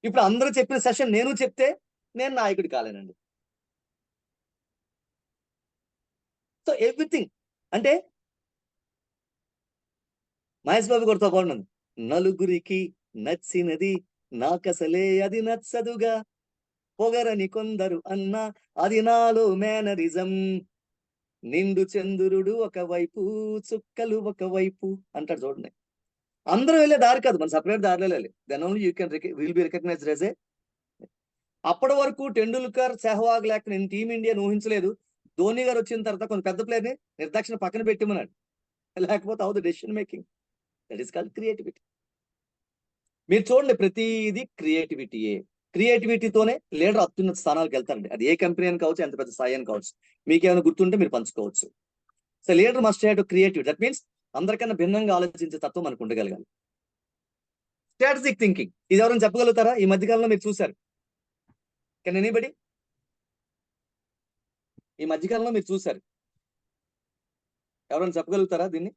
ఇప్పుడు అందరూ చెప్పిన సెషన్ నేను చెప్తే నేను నాయకుడు కాలేనండి. సో ఎవ్రీథింగ్ అంటే మహేష్ బాబు గారితో బాగున్నది, నలుగురికి నచ్చినది నాకసలే అది నచ్చదుగా, పొగరని కొందరు అన్నా అది నాలో మేనరిజం, నిండు చంద్రుడు ఒకవైపు చుక్కలు ఒకవైపు అంటాడు. చూడండి, అందరూ వెళ్ళే దారి కాదు, మన సపరేట్ దారిలో వెళ్ళాలి. Then only you can will be recognised as a. అప్పటి వరకు టెండూల్కర్, సెహ్వాగ్ లేక నేను టీమిండియాని ఊహించలేదు. ధోని గారు వచ్చిన తర్వాత కొంత పెద్ద ప్లేయర్ని నిర్దాక్షిణ పక్కన పెట్టిమన్నాడు. లేకపోతే how the decision making, that is called creativity. మీరు చూడండి, ప్రతిదీ క్రియేటివిటీయే. క్రియేటివిటీతోనే లీడర్ అత్యున్నత స్థానాలకు వెళ్తారండి. అది ఏ కంపెనీ అని కావచ్చు, ఎంత పెద్ద స్థాయి అని కావచ్చు. మీకేమైనా గుర్తుంటే మీరు పంచుకోవచ్చు. So leader must have to creativity. That means అందరికన్నా భిన్నంగా ఆలోచించే తత్వం మనకు ఉండగలగాలి. స్ట్రాటజిక్ థింకింగ్, ఇది ఎవరైనా చెప్పగలుగుతారా? ఈ మధ్యకాలంలో మీరు చూశారు. Can anybody? ఈ మధ్యకాలంలో మీరు చూశారు, ఎవరైనా చెప్పగలుగుతారా దీన్ని?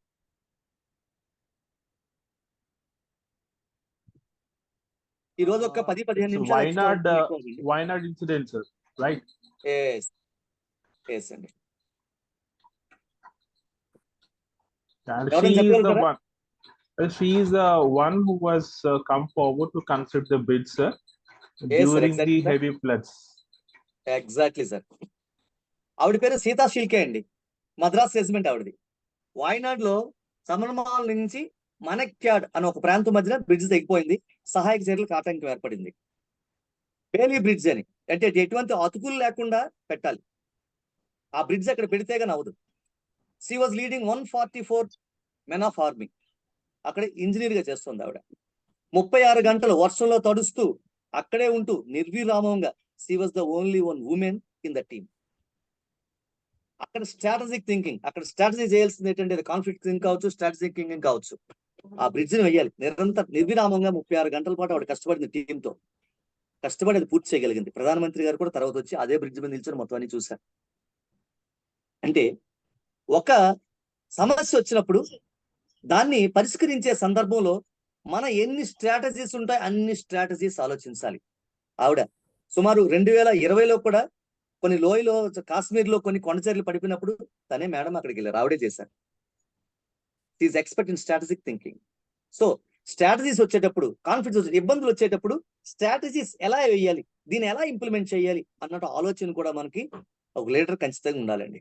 ఈ రోజు ఒక 10-15 నిమిషాలు వైనాడ్ ఇన్సిడెంట్స్, రైట్? yes అండి. She is the one who was come forward to consider the bids during the heavy floods. Exactly sir. ఆవిడ పేరు సీతా షిల్కే అండి, మద్రాస్ రెసిడెంట్ ఆవిడది. వాయనాడ్ లో సమన్మాల్ నుంచి మనక్యాడ్ అనే ఒక ప్రాంతం మధ్యన బ్రిడ్జ్ తెగిపోయింది, సహాయక చర్యలకు ఆటంకం ఏర్పడింది. బేలీ బ్రిడ్జ్ అని, అంటే ఎటువంటి అతుకులు లేకుండా పెట్టాలి. ఆ బ్రిడ్జ్ అక్కడ పెడితే కానీ అవదు. She was leading 144 men of army. అక్కడ ఇంజనీర్ గా చేస్తుంది ఆవిడ. 36 గంటలు వర్షంలో తడుస్తూ అక్కడే ఉంటూ నిర్విరామంగా she was the only one women in the team. అక్కడ స్ట్రాటజిక్ థింకింగ్, అక్కడ స్ట్రాటజీ చేయాల్సింది ఏంటంటే కాన్ఫ్లిక్ట్ థింక్ కావచ్చు, స్ట్రాటజిక్ థింకింగ్ కావచ్చు. ఆ బ్రిడ్జ్ని వేయాలి. నిరంతరం నిర్విరామంగా 36 గంటల పాటు ఆవిడ కష్టపడింది, టీంతో కష్టపడి అది పూర్తి చేయగలిగింది. ప్రధానమంత్రి గారు కూడా తర్వాత వచ్చి అదే బ్రిడ్జ్ మీద నిల్చొని మొత్తం అన్ని చూశారు. అంటే ఒక సమస్య వచ్చినప్పుడు దాన్ని పరిష్కరించే సందర్భంలో మన ఎన్ని స్ట్రాటజీస్ ఉంటాయి అన్ని స్ట్రాటజీస్ ఆలోచించాలి. ఆవిడ సుమారు 2020లో కూడా కొన్ని లోయలో కాశ్మీర్లో కొన్ని కొండచర్యలు పడిపోయినప్పుడు తనే మేడం అక్కడికి వెళ్ళారు, ఆవిడే చేశారు. Is expert in strategic thinking. So strategies వచ్చేటప్పుడు, కాన్ఫ్లిక్ట్స్ ఇబ్బందులు వచ్చేటప్పుడు స్ట్రాటజీస్ ఎలా వేయాలి, దీన్ని ఎలా ఇంప్లిమెంట్ చేయాలి అన్నట్టు ఆలోచన కూడా మనకి ఒక లీడర్ ఖచ్చితంగా ఉండాలండి.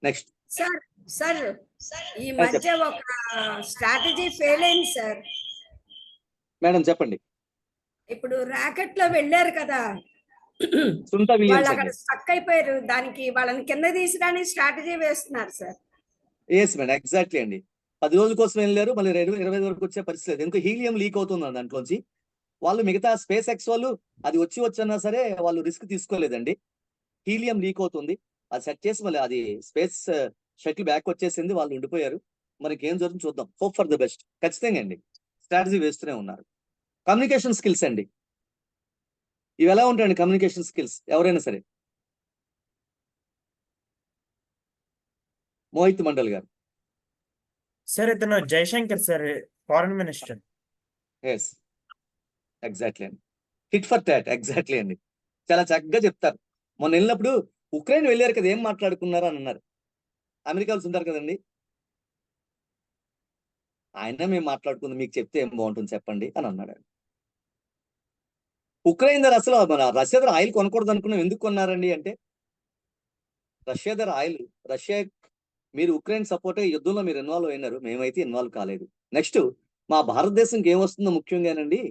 నెక్స్ట్ సార్ ఈ మధ్య ఒక స్ట్రాటజీ ఫెయిల్ అయింది సార్. మేడం చెప్పండి. ఇప్పుడు ర్యాకెట్ లో వెళ్ళారు కదా, సునీత వాళ్ళు విలియమ్స్ అక్కడ అండి. స్టక్ అయిపోయారు, దానికి వాళ్ళని కింద తీసడానికి స్ట్రాటజీ వేస్తున్నారు సార్. ఎస్ మేడం, ఎగ్జాక్ట్లీ అండి. 10 రోజుల కోసం వెళ్ళారు, మళ్ళీ 20 వరకు వచ్చే పరిస్థితి లేదు. ఎందుకు హీలియం లీక్ అవుతుంది దాంట్లోంచి. వాళ్ళు మిగతా స్పేస్ ఎక్స్ వాళ్ళు అది వచ్చన్నా సరే వాళ్ళు రిస్క్ తీసుకోలేదండి. హీలియం లీక్ అవుతుంది, అది సెట్ చేసి మళ్ళీ అది స్పేస్ షటిల్ బ్యాక్ వచ్చేసింది, వాళ్ళు ఉండిపోయారు. మనకి ఏం జరుగుతుంది చూద్దాం. Hope for the best. ఖచ్చితంగా అండి స్ట్రాటజీ వేస్తూనే ఉన్నారు. కమ్యూనికేషన్ స్కిల్స్ అండి, ఇవి ఎలా ఉంటాయండి కమ్యూనికేషన్ స్కిల్స్ ఎవరైనా సరే? మోహిత్ మండల్ గారు. సార్ ఇతను Jaishankar sir, foreign minister. Yes exactly అండి, హిట్ ఫర్ టాట్. ఎగ్జాక్ట్లీ అండి, చాలా చక్కగా చెప్తారు. మొన్న వెళ్ళినప్పుడు ఉక్రెయిన్ వెళ్ళారు కదా, ఏం మాట్లాడుకున్నారు అని అన్నారు. అమెరికా వాళ్ళు ఉంటారు కదండి, ఆయన మేము మాట్లాడుకుందాం, మీకు చెప్తే ఏం బాగుంటుంది చెప్పండి అని అన్నాడు. ఉక్రెయిన్ ధర అసలు మన రష్యా ధర ఆయిల్ కొనకూడదు అనుకున్నాం, ఎందుకు కొన్నారండి అంటే రష్యా ధర ఆయిల్, రష్యా మీరు ఉక్రెయిన్ సపోర్ట్ యుద్ధంలో మీరు ఇన్వాల్వ్ అయినారు, మేమైతే ఇన్వాల్వ్ కాలేదు. నెక్స్ట్ మా భారతదేశంకి ఏమొస్తుందో ముఖ్యంగానండి,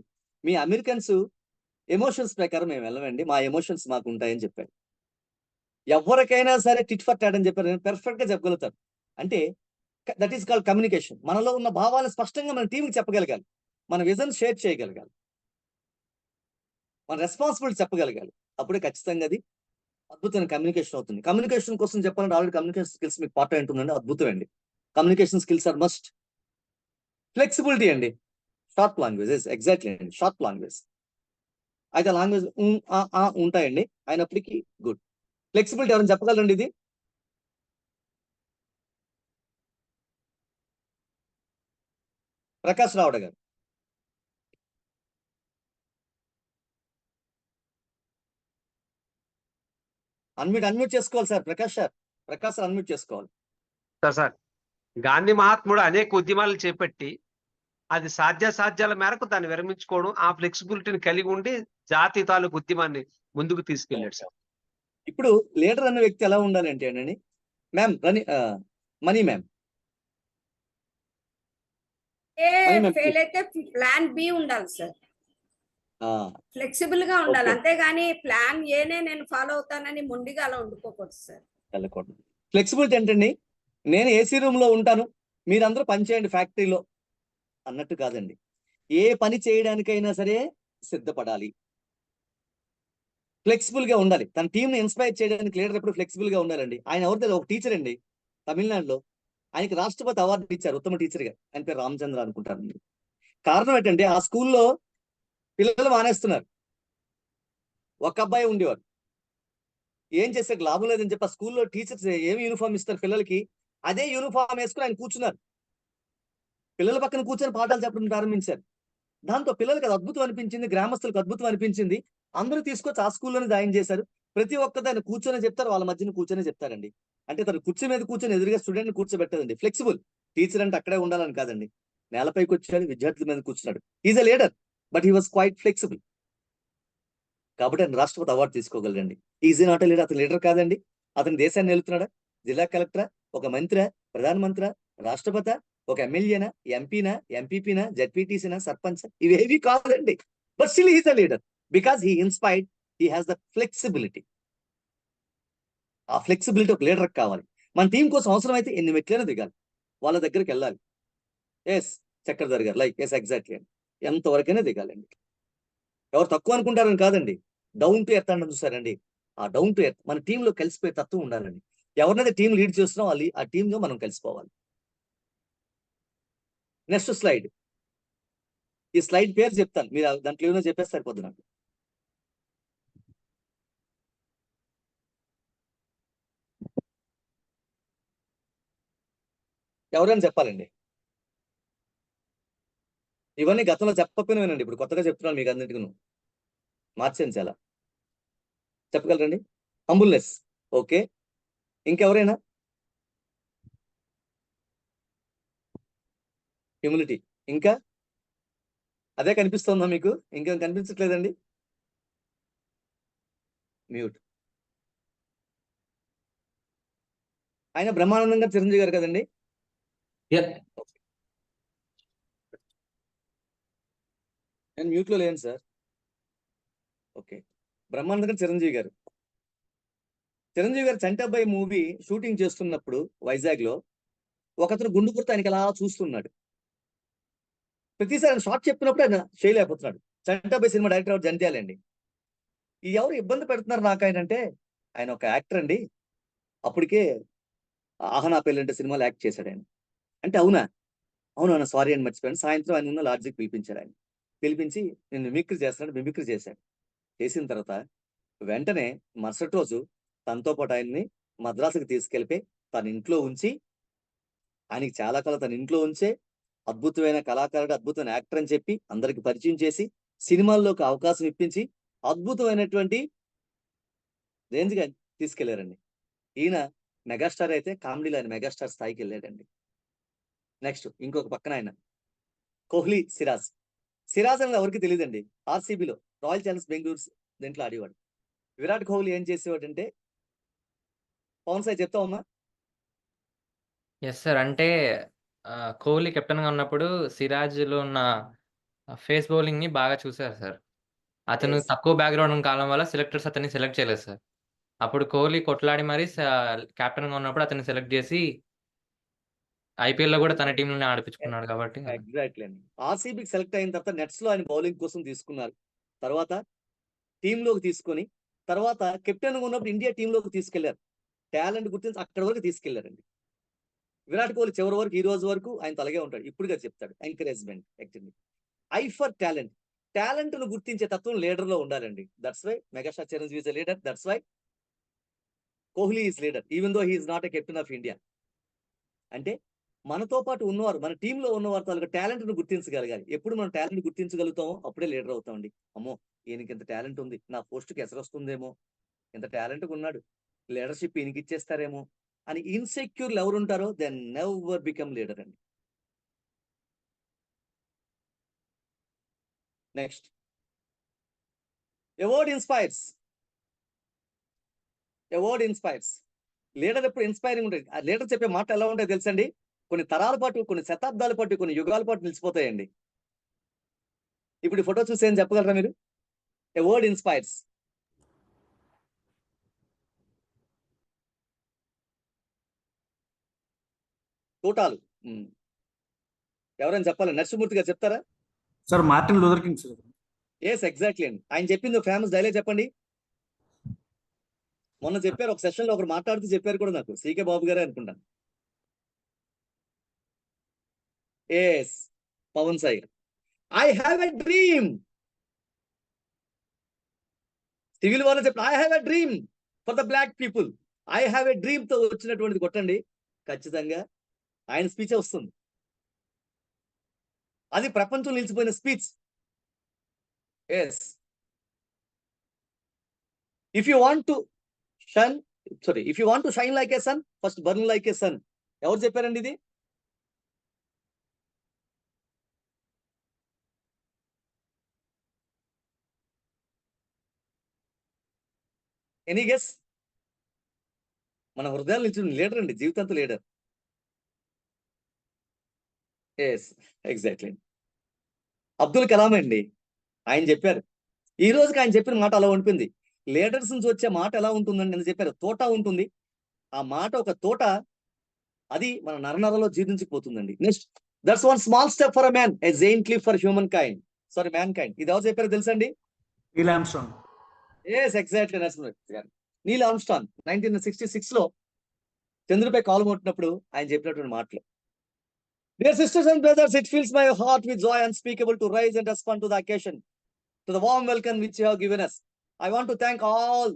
మీ అమెరికన్స్ ఎమోషన్స్ ప్రకారం మేము వెళ్ళమండి, మా ఎమోషన్స్ మాకు ఉంటాయని చెప్పారు. ఎవరికైనా సరే టిట్ ఫర్ టాట్ అని చెప్పారు, నేను పెర్ఫెక్ట్ గా చెప్పగలుగుతాను. అంటే దట్ ఈస్ కాల్డ్ కమ్యూనికేషన్. మనలో ఉన్న భావాలను స్పష్టంగా మన టీంకి చెప్పగలగాలి, మన విజన్ షేర్ చేయగలగాలి, మన రెస్పాన్సిబిలిటీ చెప్పగలగాలి. అప్పుడే ఖచ్చితంగా అది అద్భుతమైన కమ్యూనికేషన్ అవుతుంది. కమ్యూనికేషన్ కోసం చెప్పాలంటే ఆల్రెడీ కమ్యూనికేషన్ స్కిల్స్ మీకు పార్ట్ ఉంటుందండి, అద్భుతం అండి. Communication skills are must. Flexibility అండి, షార్ట్ లాంగ్వేజ్. ఎగ్జాక్ట్లీ అండి, షార్ట్ లాంగ్వేజ్. అయితే లాంగ్వేజ్ ఉంటాయండి, అయినప్పటికీ గుడ్. ఫ్లెక్సిబిలిటీ ఎవరైనా చెప్పగలరండి ఇది? ప్రకాష్ రావుడ గారు. అన్మ్యూట్ చేసుకోవాలి సార్. ప్రకాష్ సార్ అన్మ్యూట్ చేసుకోవాలి సార్. గాంధీ మహాత్ముడు అనేక ఉద్యమాలు చేపట్టి అది సాధ్యాసాధ్యాల మేరకు దాన్ని విరమించుకోవడం, ఆ ఫ్లెక్సిబిలిటీని కలిగి ఉండి జాతి తాలూకు ఉద్యమాన్ని ముందుకు తీసుకెళ్ళాడు సార్. ఇప్పుడు లీడర్ అనే వ్యక్తి ఎలా ఉండాలి అంటే అండి, మ్యామ్ మనీ మ్యామ్, ఫెయిల్ అయితే ప్లాన్ బి ఉండాలి సార్. ఫ్లెక్సిబుల్ గా ఉండాలి, అంతేగాని ప్లాన్ ఏనే నేను ఫాలో అవుతానని మొండిగా అలా ఉండిపోకూడదు సార్. ఫ్లెక్సిబిలిటీ ఏంటండి, నేను ఏసీ రూమ్ లో ఉంటాను, మీరందరూ పని చేయండి ఫ్యాక్టరీలో అన్నట్టు కాదండి. ఏ పని చేయడానికైనా సరే సిద్ధపడాలి, ఫ్లెక్సిబుల్ గా ఉండాలి. తన టీం ని ఇన్స్పైర్ చేయడానికి లీడర్ ఎప్పుడు ఫ్లెక్సిబుల్ గా ఉండాలండి. ఆయన ఎవరిదో ఒక టీచర్ అండి తమిళనాడులో, ఆయనకి రాష్ట్రపతి అవార్డు ఇచ్చారు ఉత్తమ టీచర్ గా. ఆయన పేరు రామచంద్ర అనుకుంటారు. కారణం ఏంటంటే ఆ స్కూల్లో పిల్లలు మానేస్తున్నారు. ఒక అబ్బాయి ఉండేవాడు, ఏం చేసే లాభం లేదని చెప్పి ఆ స్కూల్లో టీచర్స్ ఏమి యూనిఫామ్ ఇస్తారు పిల్లలకి, అదే యూనిఫామ్ వేసుకుని ఆయన కూర్చున్నారు. పిల్లల పక్కన కూర్చొని పాఠాలు చెప్పడం ప్రారంభించారు. దాంతో పిల్లలకి అది అద్భుతం అనిపించింది, గ్రామస్తులకు అద్భుతం అనిపించింది. అందరూ తీసుకొచ్చి ఆ స్కూల్లోనే జాయిన్ చేశారు. ప్రతి ఒక్కరు ఆయన కూర్చొని చెప్తారు, వాళ్ళ మధ్యన కూర్చొని చెప్తారండి. అంటే తను కుర్చీ మీద కూర్చొని ఎదురుగా స్టూడెంట్ ని కూర్చోబెట్టదండి. ఫ్లెక్సిబుల్ టీచర్ అంటే అక్కడే ఉండాలని కాదండి, నేలపైకి వచ్చాడు, విద్యార్థుల మీద కూర్చున్నాడు. Is a leader but he was quite flexible. కాబట్టి ఆయన రాష్ట్రపతి అవార్డు తీసుకోగలరండి. Easy not leader. అతను లీడర్ కాదండి, అతను దేశాన్ని వెళ్తున్నాడా, జిల్లా కలెక్టరా, ఒక మంత్రి, ప్రధానమంత్రి, రాష్ట్రపతి, ఒక ఎమ్మెల్యేనా, ఎంపీనా, ఎంపీపీనా, జడ్పీటీసీనా, సర్పంచ్, ఇవేవి కాదండి. But still he's a leader because he inspired, he has the flexibility. ఆ ఫ్లెక్సిబిలిటీ ఒక లీడర్ కావాలి. మన టీం కోసం అవసరమైతే ఎన్ని మెట్లైనా దిగాలి, వాళ్ళ దగ్గరికి వెళ్ళాలి. ఎస్ చక్రధర్ గారు లైక్ ఎస్ ఎగ్జాక్ట్లీ అండి, ఎంతవరకైనా దిగాలండి. ఎవరు తక్కువ అనుకుంటారని కాదండి, డౌన్ టు ఎర్త్ అంటే చూసారండి, ఆ డౌన్ టు ఎర్త్ మన టీంలో కలిసిపోయే తత్వం ఉండాలండి. ఎవరినైతే టీం లీడ్ చేస్తున్నాం ఆ టీంలో మనం కలిసిపోవాలి. నెక్స్ట్ స్లైడ్, ఈ స్లైడ్ పేరు చెప్తాను, మీరు దాంట్లో ఏమైనా చెప్పేస్తే సరిపోద్దు నాకు. ఎవరైనా చెప్పాలండి. ఇవన్నీ గతంలో చెప్పకపోయినానండి, ఇప్పుడు కొత్తగా చెప్తున్నాను మీకు అన్నిటికీ. మార్చాను చాలా. చెప్పగలరండి? హంబుల్నెస్. ఓకే, ఇంకెవరైనా? హ్యూమిలిటీ. ఇంకా అదే కనిపిస్తుందా మీకు? ఇంకేం కనిపించట్లేదండి? మ్యూట్. ఆయన బ్రహ్మానందంగా చిరంజీవి గారు కదండి? నేను మ్యూట్ లో లేను సార్. ఓకే, బ్రహ్మానందంగా చిరంజీవి గారు. చిరంజీవి గారు చంటి అబ్బాయి మూవీ షూటింగ్ చేస్తున్నప్పుడు వైజాగ్ లో ఒకతను గుండు గుర్తు ఆయనకి అలా చూస్తున్నాడు. ప్రతిసారి ఆయన షార్ట్ చెప్పినప్పుడు ఆయన చేయలేకపోతున్నాడు. చంటి అబ్బాయి సినిమా డైరెక్టర్ ఎవరు? జంధ్యాల అండి. ఈ ఎవరు ఇబ్బంది పెడుతున్నారు నాకు ఆయన అంటే, ఆయన ఒక యాక్టర్ అండి, అప్పటికే ఆహనా పెళ్ళంటే సినిమాలో యాక్ట్ చేశాడు ఆయన అంటే. అవునా? అవునా, సారీ అని మర్చిపోయాను. సాయంత్రం ఆయన ఉన్న లాడ్జికి పిలిపించాడు. ఆయన పిలిపించి నేను మిమిక్రీ చేస్తున్నాడు, మిమిక్రీ చేశాడు. చేసిన తర్వాత వెంటనే మరుసటి రోజు తనతో పాటు ఆయన్ని మద్రాసుకి తీసుకెళ్ళిపోయి తన ఇంట్లో ఉంచి, ఆయనకి చాలా కాలం తన ఇంట్లో ఉంచే అద్భుతమైన కళాకారుడు, అద్భుతమైన యాక్టర్ అని చెప్పి అందరికి పరిచయం చేసి సినిమాల్లోకి అవకాశం ఇప్పించి అద్భుతమైనటువంటి రేంజ్గా తీసుకెళ్లారండి. ఈయన మెగాస్టార్ అయితే కామెడీలో ఆయన మెగాస్టార్ స్థాయికి వెళ్ళాడండి. నెక్స్ట్ ఇంకొక పక్కన ఆయన కోహ్లీ సిరాజ్. సిరాజ్ అనేది ఎవరికి తెలియదండి. ఆర్సీబీలో రాయల్ ఛాలెంజర్స్ బెంగళూరు దీంట్లో ఆడేవాడు. విరాట్ కోహ్లీ ఏం చేసేవాడు అంటే, పవన్ సాయి చెప్తావమ్మా? Yes sir. అంటే కోహ్లీ కెప్టెన్గా ఉన్నప్పుడు సిరాజ్లో ఉన్న ఫేస్ బౌలింగ్ని బాగా చూశారు సార్. అతను తక్కువ బ్యాక్గ్రౌండ్ కావడం వల్ల సెలెక్టర్స్ అతన్ని సెలెక్ట్ చేయలేదు సార్. అప్పుడు కోహ్లీ కొట్లాడి మరీ కెప్టెన్గా ఉన్నప్పుడు అతన్ని సెలెక్ట్ చేసి ఐపీఎల్లో కూడా తన టీంలోనే ఆడిపించుకున్నాడు కాబట్టి. ఎగ్జాక్ట్లీ అండి. ఆర్సీబీకి సెలెక్ట్ అయిన తర్వాత నెట్స్ లో ఆయన బౌలింగ్ కోసం తీసుకున్నారు. తర్వాత టీంలోకి తీసుకొని తర్వాత కెప్టెన్ ఉన్నప్పుడు ఇండియా టీంలోకి తీసుకెళ్లారు. టాలెంట్ గుర్తించి అక్కడ వరకు తీసుకెళ్లారండి. విరాట్ కోహ్లీ చివరి వరకు ఈ రోజు వరకు ఆయన అలాగే ఉంటాడు. ఇప్పుడుగా చెప్తాడు encouragement. Actually I for talent. Talent ను గుర్తించే తత్వం లీడర్ లో ఉండాలండి. That's why megastar Chiranjeevi is a leader. That's why Kohli is leader even though he is not a captain of India. అంటే మనతో పాటు ఉన్నవారు, మన టీంలో ఉన్నవారు తాలూకు టాలెంట్ ను గుర్తించగలగాలి. ఎప్పుడు మనం టాలెంట్ గుర్తించగలుగుతామో అప్పుడే లీడర్ అవుతామండి. అమ్మో, ఈయనకి ఇంత టాలెంట్ ఉంది, నా పోస్ట్కి ఎసరు వస్తుందేమో, ఇంత టాలెంట్గా ఉన్నాడు, లీడర్షిప్ ఈయనకి ఇచ్చేస్తారేమో అని ఇన్సెక్యూర్లు ఎవరు ఉంటారో దే నెవర్ బికమ్ లీడర్ అండి. నెక్స్ట్, ఎ వర్డ్ ఇన్స్పైర్స్. ఎ వర్డ్ ఇన్స్పైర్స్. లీడర్ ఎప్పుడు ఇన్స్పైరింగ్ ఉంటుంది. ఆ లీడర్ చెప్పే మాట ఎలా ఉంటాయో తెలుసండి, కొన్ని తరాల పాటు, కొన్ని శతాబ్దాల పాటు, కొన్ని యుగాల పాటు నిలిచిపోతాయండి. ఇప్పుడు ఈ ఫోటో చూసి ఏం చెప్పగలరా మీరు? A word inspires. తోటాలు. ఎవరైనా చెప్పాలి? నరసింహమూర్తి గారు చెప్తారా? Sir Martin Luther King sir. Yes, exactly అండి. ఆయన చెప్పింది ఫేమస్ డైలాగ్ చెప్పండి. మొన్న చెప్పారు ఒక సెషన్ లో, ఒకరు మాట్లాడుతూ చెప్పారు కూడా నాకు, సీకే బాబు గారే అనుకుంటాను. Yes, Pavan Sai. I have a dream. Civil war చెప్పి I have a dream for the black people. I have a dream తో వచ్చినటువంటిది కొట్టండి, ఖచ్చితంగా ఆయన స్పీచ్ వస్తుంది. అది ప్రపంచం నిలిచిపోయిన speech. Yes, if you want to shine like a sun, first burn like a sun. ఎవరు చెప్పారండి ఇది? Any guess? మన హృదయాలు నిలిచిన లీడర్ అండి, జీవితాంత leader. Yes, exactly. Abdul Kalam అండి. ఆయన చెప్పారు, ఈ రోజుకి ఆయన చెప్పిన మాట అలా ఉంటుంది. లీడర్స్ నుంచి వచ్చే మాట ఎలా ఉంటుందండి అని చెప్పారు. తోట ఉంటుంది, ఆ మాట ఒక తోట, అది మన నరనరలో జీర్ణించిపోతుందండి. Next, that's one small step for a man, a giant leap for humankind. Sorry, mankind. ఇది ఎవరు చెప్పారో తెలుసండి? Neil Armstrong. Yes, exactly. Neil Armstrong 1966 లో చంద్రుపై కాలు మోట్టినప్పుడు ఆయన చెప్పినటువంటి మాటలు. Dear sisters and brothers, it fills my heart with joy unspeakable to rise and respond to the occasion, to the warm welcome which you have given us. I want to thank all,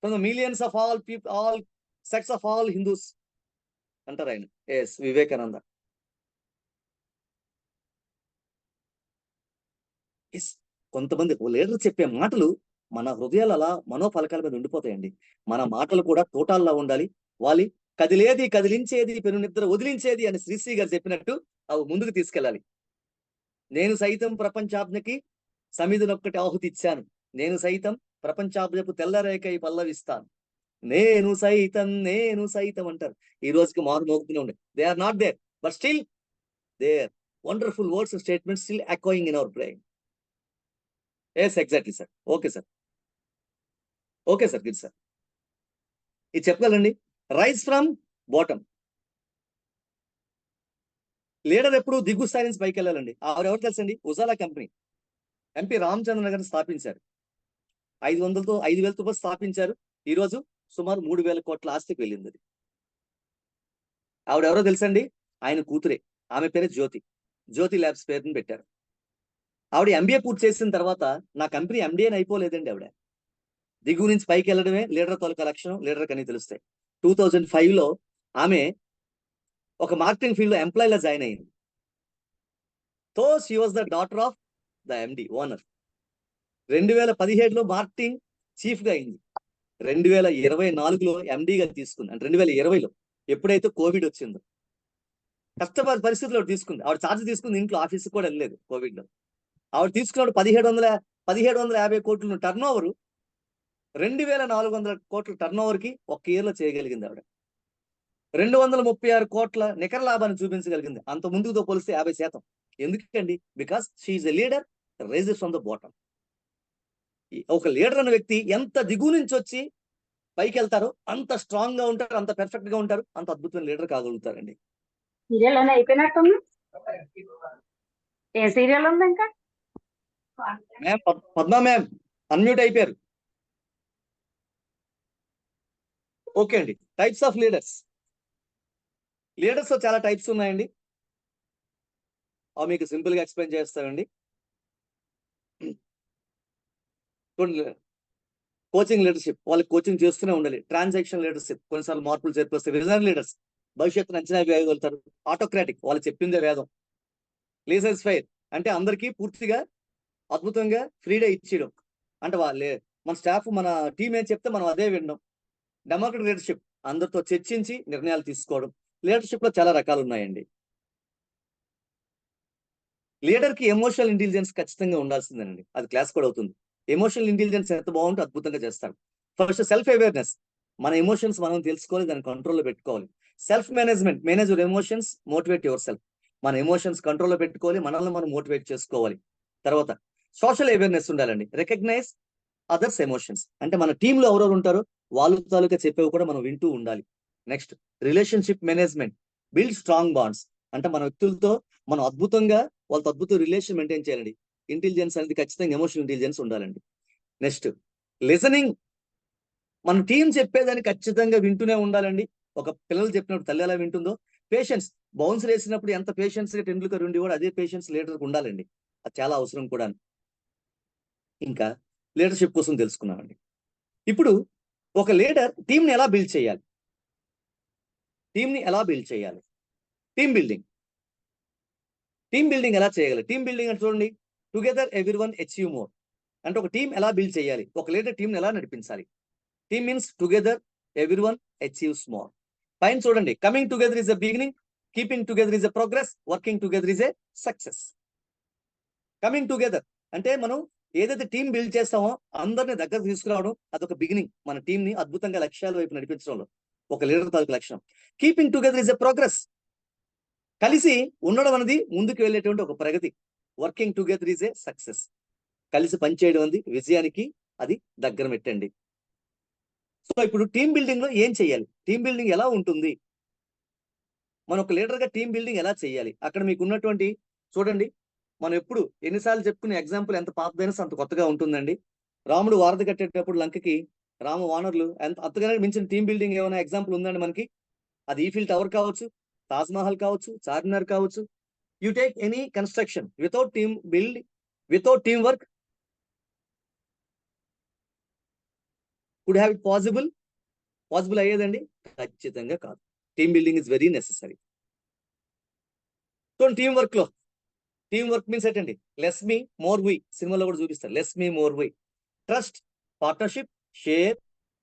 from the millions of all people, all sects of all Hindus, అంటారు ఆయన. Yes, Vivekananda. Yes, కొంతమంది leader చెప్పే మాటలు మన హృదయాలు అలా మనోఫలకాల మీద ఉండిపోతాయండి. మన మాటలు కూడా తోటాల్లా ఉండాలి. వాలి కదిలేది కదిలించేది పెను నిద్ర వదిలించేది అని శ్రీశ్రీ గారు చెప్పినట్టు అవి ముందుకు తీసుకెళ్ళాలి. నేను సైతం ప్రపంచాజ్ఞకి సమిధినొక్కటి ఆహుతి ఇచ్చాను, నేను సైతం ప్రపంచాజ్ఞపు తెల్లరేకై పల్లవిస్తాను, నేను సైతం అంటారు. ఈ రోజుకి మారు మోగుతూనే ఉండే. They are not there, but still their wonderful words and statements still echoing in our brain. Yes, exactly sir. Okay sir, okay sir, good sir. ఇది చెప్పగలండి. Rise from bottom. లీడర్ ఎప్పుడు దిగు స్థాయి నుంచి పైకి వెళ్ళాలండి. ఎవరు తెలుసండి? ఉజాలా కంపెనీ ఎంపీ రామచంద్రన్ గారిని స్థాపించారు. 5,000తో స్థాపించారు. ఈ రోజు సుమారు 3,000 కోట్ల ఆస్తికి వెళ్ళింది అది. ఆవిడెవరో తెలుసండి? ఆయన కూతురే. ఆమె పేరే జ్యోతి ల్యాబ్స్ పేరుని పెట్టారు. ఆవిడ ఎంబీఏ పూర్తి చేసిన తర్వాత నా కంపెనీ ఎండిఏ అయిపోలేదండి. ఆవిడ దిగువ నుంచి పైకి వెళ్ళడమే లీడర్ తాలూకా లక్షణం. లీడర్ కని తెలుస్తాయి. 2005లో ఆమె ఒక మార్కెటింగ్ ఫీల్డ్ లో ఎంప్లాయీలా జాయిన్ అయింది. So she was the daughter of the MD owner. 2017లో మార్కెటింగ్ చీఫ్ గా అయింది. 2024లో ఎండిగా తీసుకుంది. అంటే 2020లో ఎప్పుడైతే కోవిడ్ వచ్చిందో కష్టపడి పరిస్థితుల్లో తీసుకుంది. ఆవిడ ఛార్జ్ తీసుకుంది. ఇంట్లో ఆఫీస్ కూడా వెళ్ళలేదు కోవిడ్ లో. ఆవిడ తీసుకున్నప్పుడు 1750 కోట్ల టర్న్ ఓవర్ 2,400 కోట్ల టర్న్ ఓవర్ కి ఒక్క ఇయర్ లో చేయగలిగింది ఆవిడ. 236 కోట్ల నికర లాభాన్ని చూపించగలిగింది. అంత ముందుతో పోలిస్తే 50%. ఎందుకండి? Because she is a leader rises from the bottom. ఒక లీడర్ అనే వ్యక్తి ఎంత దిగు నుంచి వచ్చి పైకి వెళ్తారో అంత స్ట్రాంగ్ గా ఉంటారు, అంత పెర్ఫెక్ట్ గా ఉంటారు, అంత అద్భుతమైన లీడర్ కాగలుగుతారండి. సీరియల్ అని అయిపోయినట్టుంది. ఏ సీరియల్ ఉంది ఇంకా? మ్యామ్, పద్మా మ్యామ్ అన్మ్యూట్ అయిపోయారు. ఓకే అండి. Types of leaders. లీడర్స్ లో చాలా టైప్స్ ఉన్నాయండి. అవి మీకు సింపుల్ గా ఎక్స్ప్లెయిన్ చేస్తానండి. కోచింగ్ లీడర్షిప్, వాళ్ళకి కోచింగ్ చేస్తూనే ఉండాలి. ట్రాన్సాక్షన్ లీడర్షిప్, కొన్నిసార్లు మార్పులు చేర్పిస్తే. విజనరీ లీడర్స్, భవిష్యత్తును అంచనా వేయగలుగుతారు. ఆటోక్రాటిక్, వాళ్ళు చెప్పిందే వేదం. లీజర్స్ ఫెయిర్ అంటే అందరికీ పూర్తిగా అద్భుతంగా ఫ్రీడే ఇచ్చేయడం. అంటే వాళ్ళే మన స్టాఫ్, మన టీం ఏం చెప్తే మనం అదే వినడం. డెమోక్రటిక్ లీడర్షిప్, అందరితో చర్చించి నిర్ణయాలు తీసుకోవడం. లీడర్షిప్ లో చాలా రకాలు ఉన్నాయండి. లీడర్ కి ఎమోషనల్ ఇంటెలిజెన్స్ ఖచ్చితంగా ఉండాల్సిందేనండి. అది క్లాస్ కూడా అవుతుంది. ఎమోషనల్ ఇంటెలిజెన్స్ ఎంత బాగుంటే అద్భుతంగా చేస్తాడు. ఫస్ట్ సెల్ఫ్ అవేర్నెస్, మన ఎమోషన్స్ మనం తెలుసుకోవాలి, దాన్ని కంట్రోల్లో పెట్టుకోవాలి. Self management, manage your emotions, motivate your self. మన ఎమోషన్స్ కంట్రోల్లో పెట్టుకోవాలి, మనల్ని మనం మోటివేట్ చేసుకోవాలి. తర్వాత సోషల్ అవేర్నెస్ ఉండాలండి. రికగ్నైజ్ అదర్స్ ఎమోషన్స్, అంటే మన టీంలో ఎవరెవరు ఉంటారో వాళ్ళు తాలూకా చెప్పేవి కూడా మనం వింటూ ఉండాలి. Next relationship management, build strong bonds, అంటే మన వ్యక్తులతో మనం అద్భుతంగా వాళ్ళతో అద్భుత రిలేషన్ మెయింటైన్ చేయాలండి. ఇంటెలిజెన్స్ అనేది ఖచ్చితంగా ఎమోషనల్ ఇంటెలిజెన్స్ ఉండాలండి. నెక్స్ట్ లిజనింగ్, మన టీం చెప్పేదాన్ని ఖచ్చితంగా వింటూనే ఉండాలండి. ఒక పిల్లలు చెప్పినప్పుడు తల్లి ఎలా వింటుందో, పేషెన్స్, బౌన్స్ వేసినప్పుడు ఎంత పేషెన్స్ గా టెండూల్కర్ ఉండి కూడా అదే పేషెన్స్ లీడర్కి ఉండాలండి. అది చాలా అవసరం కూడా. ఇంకా లీడర్షిప్ కోసం తెలుసుకున్నామండి. ఇప్పుడు ఒక లీడర్ టీంని ఎలా బిల్డ్ చేయాలి? టీమ్ బిల్డింగ్ ఎలా చేయగలరు? టీమ్ బిల్డింగ్ అంటే చూడండి, టుగెదర్ ఎవ్రీవన్ అచీవ్ మోర్. అంటే ఒక టీం ఎలా బిల్డ్ చేయాలి, ఒక లీడర్ టీంని ఎలా నడిపించాలి. Team means together everyone achieves more. పైన చూడండి, coming together is a beginning, keeping together is a progress, working together is a success. Coming together అంటే మనం ఏదైతే టీం బిల్డ్ చేస్తామో అందరిని దగ్గర తీసుకురావడం, అదొక బిగినింగ్. మన టీంని అద్భుతంగా లక్ష్యాల వైపు నడిపించడంలో ఒక లీడర్ తాలూకు లక్షణం. Keeping together is a progress, కలిసి ఉండడం అనేది ముందుకు వెళ్ళేటువంటి ఒక ప్రగతి. Working together is a success, కలిసి పనిచేయడం అనేది విజయానికి అది దగ్గర పెట్టండి. సో ఇప్పుడు టీమ్ బిల్డింగ్ లో ఏం చేయాలి, టీమ్ బిల్డింగ్ ఎలా ఉంటుంది, మన ఒక లీడర్ గా టీమ్ బిల్డింగ్ ఎలా చేయాలి? అక్కడ మీకు ఉన్నటువంటి చూడండి, మనం ఎప్పుడు ఎన్నిసార్లు చెప్పుకునే ఎగ్జాంపుల్ ఎంత పాతదైనా అంత కొత్తగా ఉంటుందండి. రాముడు వారధి కట్టేటప్పుడు లంకకి రామ వానరులు అంతగానే మించిన టీమ్ బిల్డింగ్ ఏమైనా ఎగ్జాంపుల్ ఉందండి మనకి? అది ఈఫిల్ టవర్ కావచ్చు, తాజ్ మహల్ కావచ్చు, చార్మినార్ కావచ్చు. You take any construction without team build, without team work, could have it possible అయ్యేదండి? ఖచ్చితంగా కాదు. Team building is very necessary. So team work లో టీం వర్క్ మీన్స్ ఏంటండి? లెస్ మీ మోర్ వి, సినిమాలో కూడా చూపిస్తారు. Less me more we, trust, partnership, share,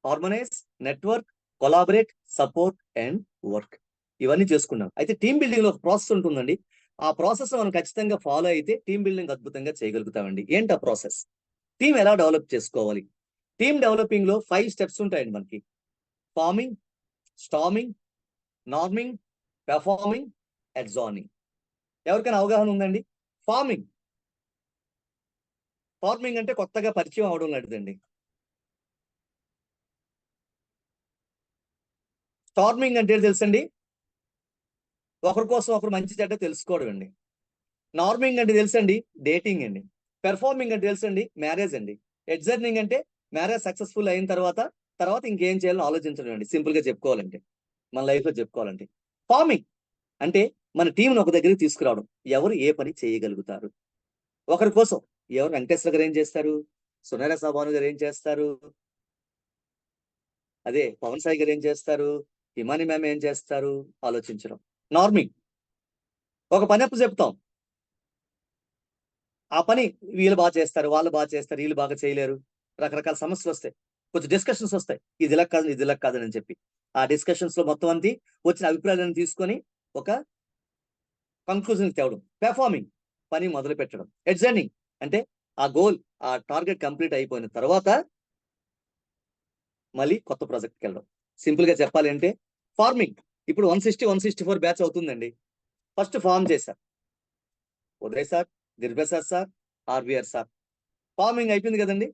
harmonize, network, collaborate, support and work. ఇవన్నీ చేసుకున్నాం. అయితే టీం బిల్డింగ్ లో ఒక ప్రాసెస్ ఉంటుందండి. ఆ ప్రాసెస్ మనం ఖచ్చితంగా ఫాలో అయితే టీం బిల్డింగ్ అద్భుతంగా చేయగలుగుతామండి. ఏంటి ఆ ప్రాసెస్? టీం ఎలా డెవలప్ చేసుకోవాలి? టీం డెవలపింగ్ లో 5 స్టెప్స్ ఉంటాయండి మనకి. Forming, storming, norming, performing, adjourning. ఎవరికైనా అవగాహన ఉందండి? ఫార్మింగ్ అంటే కొత్తగా పరిచయం అవడం లాంటిదండి. స్టార్మింగ్ అంటే తెలుసండి? ఒకరి కోసం ఒకరు మంచి చెడ్డ తెలుసుకోవడం అండి. నార్మింగ్ అంటే తెలుసండి? డేటింగ్ అండి. పెర్ఫార్మింగ్ అంటే తెలుసండి? మ్యారేజ్ అండి. ఎడ్జర్నింగ్ అంటే మ్యారేజ్ సక్సెస్ఫుల్ అయిన తర్వాత ఇంకేం చేయాలని ఆలోచించడం అండి. సింపుల్ గా చెప్పుకోవాలంటే, మన లైఫ్ లో చెప్పుకోవాలంటే. ఫార్మింగ్ అంటే మన టీంను ఒక దగ్గరికి తీసుకురావడం. ఎవరు ఏ పని చేయగలుగుతారు ఒకరి కోసం. ఎవరు వెంకటేశ్వర గారు ఏం చేస్తారు, సునైనా భాను గారు ఏం చేస్తారు, అదే పవన్ సాయి గారు ఏం చేస్తారు, హిమాని మ్యామ్ ఏం చేస్తారు, ఆలోచించడం. నార్మింగ్, ఒక పని అప్పు చెప్తాం, ఆ పని వీళ్ళు బాగా చేస్తారు, వాళ్ళు బాగా చేస్తారు, వీళ్ళు బాగా చేయలేరు, రకరకాల సమస్యలు వస్తాయి, కొంచెం డిస్కషన్స్ వస్తాయి, ఇది ఇలా కాదు ఇది ఇలా కాదని అని చెప్పి. ఆ డిస్కషన్స్ లో మొత్తం అంతా వచ్చిన అభిప్రాయాలను తీసుకొని ఒక కంక్లూజన్ తేవడం. పెర్ఫార్మింగ్, పని మొదలు పెట్టడం. ఎడ్జర్నింగ్ అంటే ఆ గోల్, ఆ టార్గెట్ కంప్లీట్ అయిపోయిన తర్వాత మళ్ళీ కొత్త ప్రాజెక్ట్కి వెళ్ళడం. సింపుల్ గా చెప్పాలి అంటే ఫార్మింగ్. ఇప్పుడు 160-164 బ్యాచ్ అవుతుందండి. ఫస్ట్ ఫార్మ్ చేశారు Uday sir, Giriprasad sir, RBR sir. Forming అయిపోయింది కదండి.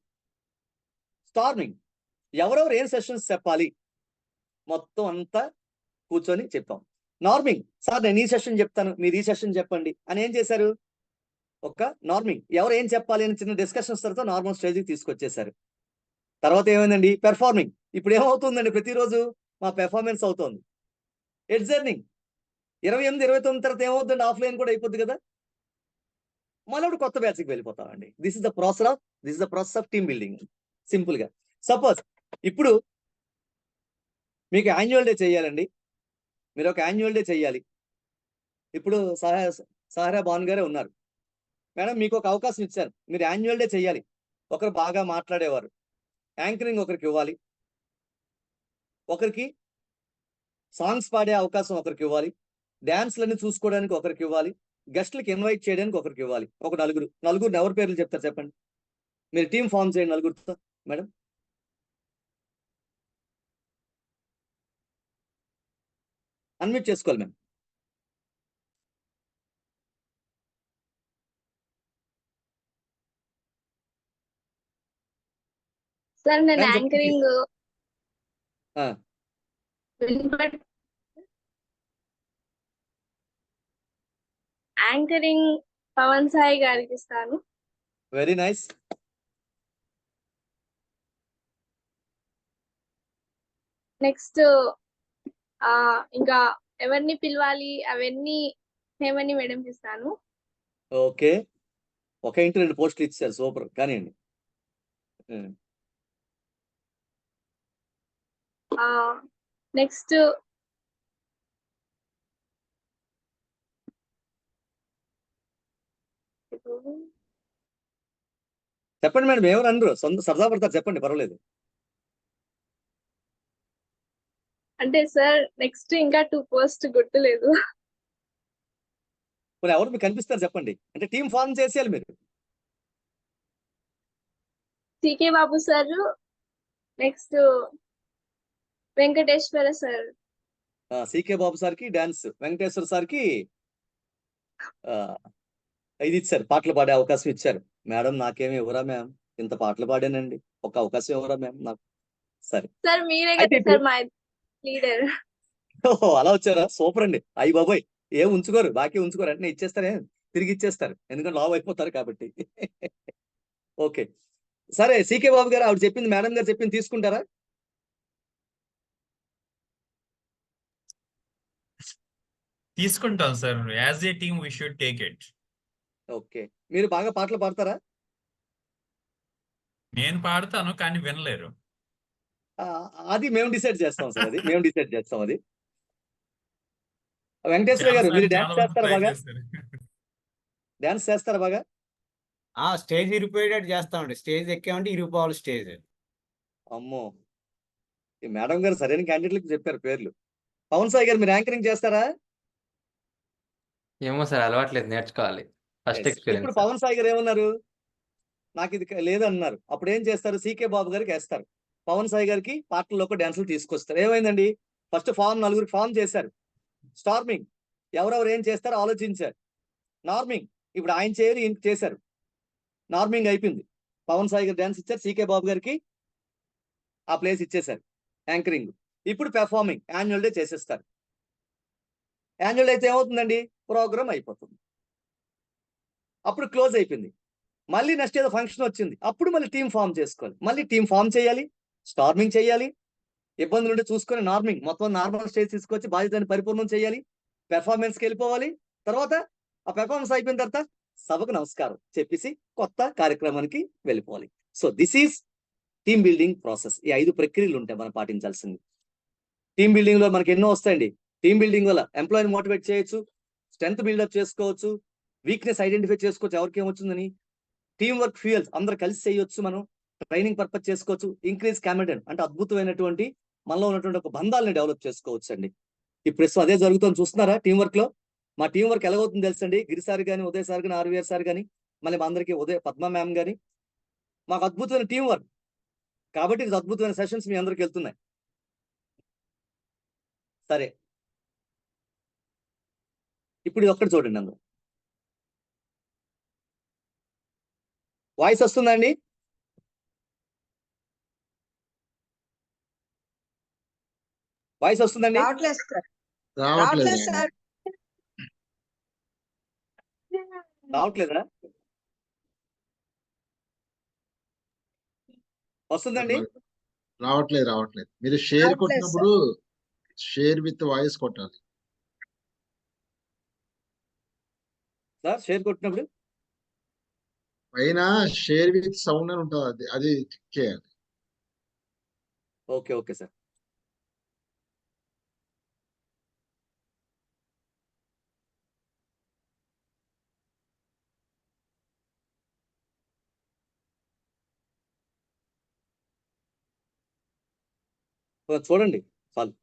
స్టార్మింగ్, ఎవరెవరు ఏం సెషన్స్ చెప్పాలి మొత్తం అంతా కూర్చొని చెప్తాం. నార్మింగ్, సార్ నేను ఈ సెషన్ చెప్తాను, మీరు ఈ సెషన్ చెప్పండి అని ఏం చేశారు, ఒక నార్మింగ్, ఎవరు ఏం చెప్పాలి అని చిన్న డిస్కషన్స్ తర్వాత నార్మల్ స్టేజ్కి తీసుకొచ్చేసారు. తర్వాత ఏమైందండి, పెర్ఫార్మింగ్. ఇప్పుడు ఏమవుతుందండి, ప్రతిరోజు మా పెర్ఫార్మెన్స్ అవుతుంది. ఎడ్జర్నింగ్, 28-29 తర్వాత ఏమవుతుందండి, ఆఫ్లైన్ కూడా అయిపోద్ది కదా, మళ్ళీ కొత్త బ్యాచ్కి వెళ్ళిపోతామండి. This is the process of team building. Simple గా సపోజ్ ఇప్పుడు మీకు యాన్యువల్ డే చేయాలండి, మీరు ఒక యాన్యువల్ డే చేయాలి. ఇప్పుడు సహారా భాను గారే ఉన్నారు మేడం, మీకు ఒక అవకాశం ఇచ్చారు, మీరు యాన్యువల్ డే చేయాలి. ఒకరు బాగా మాట్లాడేవారు, యాంకరింగ్ ఒకరికి ఇవ్వాలి, ఒకరికి సాంగ్స్ పాడే అవకాశం ఒకరికి ఇవ్వాలి, డాన్స్లన్నీ చూసుకోవడానికి ఒకరికి ఇవ్వాలి, గెస్ట్లకి ఇన్వైట్ చేయడానికి ఒకరికి ఇవ్వాలి. ఒక నలుగురు ఎవరి పేర్లు చెప్తారు చెప్పండి, మీరు టీం ఫామ్ చేయండి నలుగురితో. మేడం అన్మ్యూట్ చేసుకోవాలి మేము. సార్ నేను మేడం చెప్పండి. యాంకరింగ్ యాంకరింగ్ పవన్ సాయి గారికి ఇస్తాను. Very nice. నెక్స్ట్ ఇంకా ఎవరిని పిలవాలి అవన్నీ హేమని మేడంకి ఇస్తాను. ఓకే, ఒక ఇంటి 2 పోస్టులు ఇచ్చారు, సూపర్, కానివ్వండి. నెక్స్ట్ చెప్పండి మేడం, ఎవరు అనరు, సరదా పడతారు, చెప్పండి, పర్వాలేదు. అంటే సార్ నెక్స్ట్ ఇంకా 2 పోస్ట్ గుర్తులేదు. ఎవరు మీకు కనిపిస్తారు చెప్పండి, అంటే టీం ఫార్మ్ చేసేయాలి మీరు. CK Babu sir, next Venkateswara sir. CK Babu సార్కి డాన్స్, వెంకటేశ్వర సార్కి ఇది ఇచ్చారు, పాటలు పాడే అవకాశం ఇచ్చారు. మేడం నాకేమి ఇవ్వరా మ్యామ్, ఇంత పాటలు పాడానండి, ఒక అవకాశం ఇవ్వరా మ్యామ్ నాకు. సరే సార్ మీరే అయితే కదా సార్ మా లీడర్. ఓహో అలా వచ్చారా, సూపర్ అండి. అయ్యి బాబోయ్, ఏం ఉంచుకోరు, బాకీ ఉంచుకోరు, అంటే ఇచ్చేస్తారే, తిరిగి ఇచ్చేస్తారు, ఎందుకంటే లావ్ అయిపోతారు కాబట్టి. ఓకే సరే, సికే బాబు గారు ఆవిడ చెప్పింది, మేడం గారు చెప్పింది తీసుకుంటారా? తీసుకుంటాం sir, as a team we should take it. Okay, మీరు బాగా పాటలు పాడతారా? నేను పాడతాను కానీ వినలేరు. అది మేము డిసైడ్ చేస్తాం సార్, అది మేము డిసైడ్ చేస్తాం. అది వెంకటేశ్వర గారు మీరు చాలా డాన్స్ మంది చేస్తారా ట్రై బాగా? చేస్తారు. డాన్స్ చేస్తారా బాగా? స్టేజ్ ఇరిగిపోయేటట్టు చేస్తామండి. స్టేజ్ ఎక్కామంటే ఇరిగిపోవాలి స్టేజ్. అమ్మో, ఈ మేడం గారు సరైన క్యాండిడేట్లకు చెప్పారు పేర్లు. పవన్ సాయి గారు మీరు యాంకరింగ్ చేస్తారా? ఏమో సార్, అలవాట్లేదు, నేర్చుకోవాలి. ఫస్ట్ ఇప్పుడు ఎక్స్పీరియన్స్. పవన్ సాయి గారు ఏమన్నారు? నాకు ఇది లేదన్నారు. అప్పుడు ఏం చేస్తారు? సీకే బాబు గారికి వేస్తారు. పవన్ సాయి గారికి పాటల్లోకి డాన్సులు తీసుకొస్తారు. ఏమైందండి? ఫస్ట్ నలుగురికి ఫామ్ చేశారు. స్టార్మింగ్ ఎవరెవరు ఏం చేస్తారో ఆలోచించారు. నార్మింగ్ ఇప్పుడు ఆయన చేయరు, ఈయన చేశారు. నార్మింగ్ అయిపోయింది. పవన్ సాయి గారు డాన్స్ ఇచ్చారు, సీకే బాబు గారికి ఆ ప్లేస్ ఇచ్చేశారు యాంకరింగ్. ఇప్పుడు పెర్ఫార్మింగ్ యాన్యువల్ డే చేసేస్తారు. యాన్యువల్ డే అయితే ఏమవుతుందండి? ప్రోగ్రామ్ అయిపోతుంది. అప్పుడు క్లోజ్ అయిపోయింది. మళ్ళీ నెక్స్ట్ ఏదో ఫంక్షన్ వచ్చింది, అప్పుడు మళ్ళీ టీం ఫామ్ చేసుకోవాలి. మళ్ళీ టీం ఫామ్ చేయాలి, స్టార్మింగ్ చేయాలి, ఇబ్బందులు ఉంటే చూసుకొని నార్మింగ్ మొత్తం నార్మల్ స్టేజ్ తీసుకొచ్చి బాధ్యతని పరిపూర్ణం చేయాలి, పెర్ఫార్మెన్స్కి వెళ్ళిపోవాలి. తర్వాత ఆ పెర్ఫార్మెన్స్ అయిపోయిన తర్వాత సభకు నమస్కారం చెప్పేసి కొత్త కార్యక్రమానికి వెళ్ళిపోవాలి. So this is team building process. ఈ 5 ప్రక్రియలు ఉంటాయి మనం పాటించాల్సింది. టీమ్ బిల్డింగ్ లో మనకి ఎన్నో వస్తాయండి. టీమ్ బిల్డింగ్ వల్ల ఎంప్లాయీని మోటివేట్ చేయొచ్చు, స్ట్రెంత్ బిల్డప్ చేసుకోవచ్చు, వీక్నెస్ ఐడెంటిఫై చేసుకోవచ్చు ఎవరికి ఏమొచ్చిందని, టీమ్ వర్క్ ఫ్యూయల్స్ అందరు కలిసి చేయొచ్చు, మనం ట్రైనింగ్ పర్పస్ చేసుకోవచ్చు, ఇంక్రీజ్ కామిడెన్ అంటే అద్భుతమైనటువంటి మనలో ఉన్నటువంటి ఒక బంధాలని డెవలప్ చేసుకోవచ్చు అండి. ఇప్పుడు అదే జరుగుతుంది చూస్తున్నారా టీం వర్క్ లో. మా టీం వర్క్ ఎలాగవుతుంది తెలుసండి? గిరిసారి కానీ, ఉదయ్ సార్ కానీ, ఆర్వీఆర్ సార్ కానీ, మళ్ళీ మా అందరికీ పద్మ మ్యామ్ కానీ, మాకు అద్భుతమైన టీం వర్క్ కాబట్టి ఇది అద్భుతమైన సెషన్స్ మీ అందరికి వెళ్తున్నాయి. సరే, ఇప్పుడు ఇది ఒక్కటి చూడండి. అందరూ వాయిస్ వస్తుందండి? వాయిస్ వస్తుందండి? రావట్లేదా? వస్తుందండి? రావట్లేదు. మీరు షేర్ కొట్టినప్పుడు షేర్ విత్ వాయిస్ కొట్టాలి సార్. షేర్ కొట్టినప్పుడు పైన షేర్ విత్ సౌండ్ అని ఉంటుంది, అది క్లిక్ చేయాలి. Okay okay sir. చూడండి చాలు.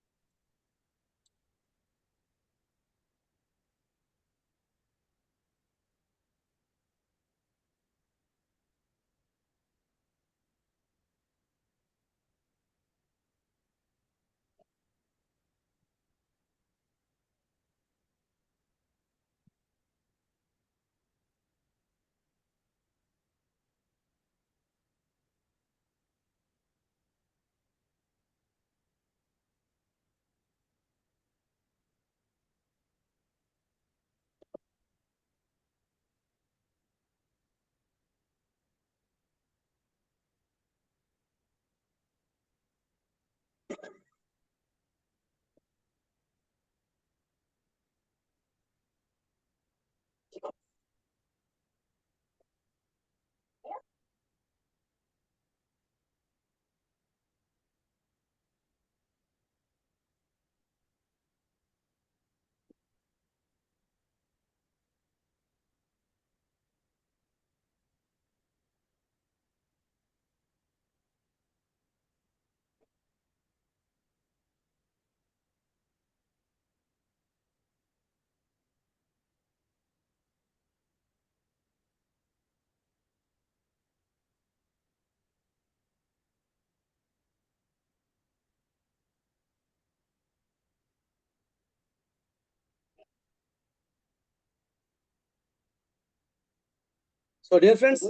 So dear friends,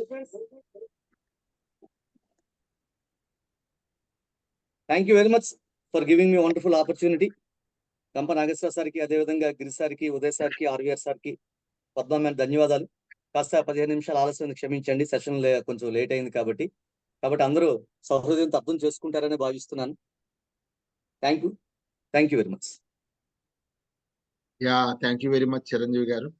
thank you very much for giving me a wonderful opportunity. కంప నాగేశ్వర సార్కి, అదేవిధంగా గిరి సార్కి, ఉదయ్ సార్కి, ఆర్వీఆర్ సార్కి, పద్మ ధన్యవాదాలు. కాస్త 15 నిమిషాలు ఆలస్యం క్షమించండి, సెషన్ కొంచెం లేట్ అయింది కాబట్టి అందరూ సౌహృదయంతో అర్థం చేసుకుంటారని భావిస్తున్నాను. Thank you very much. Thank you very much Chiranjeevi గారు.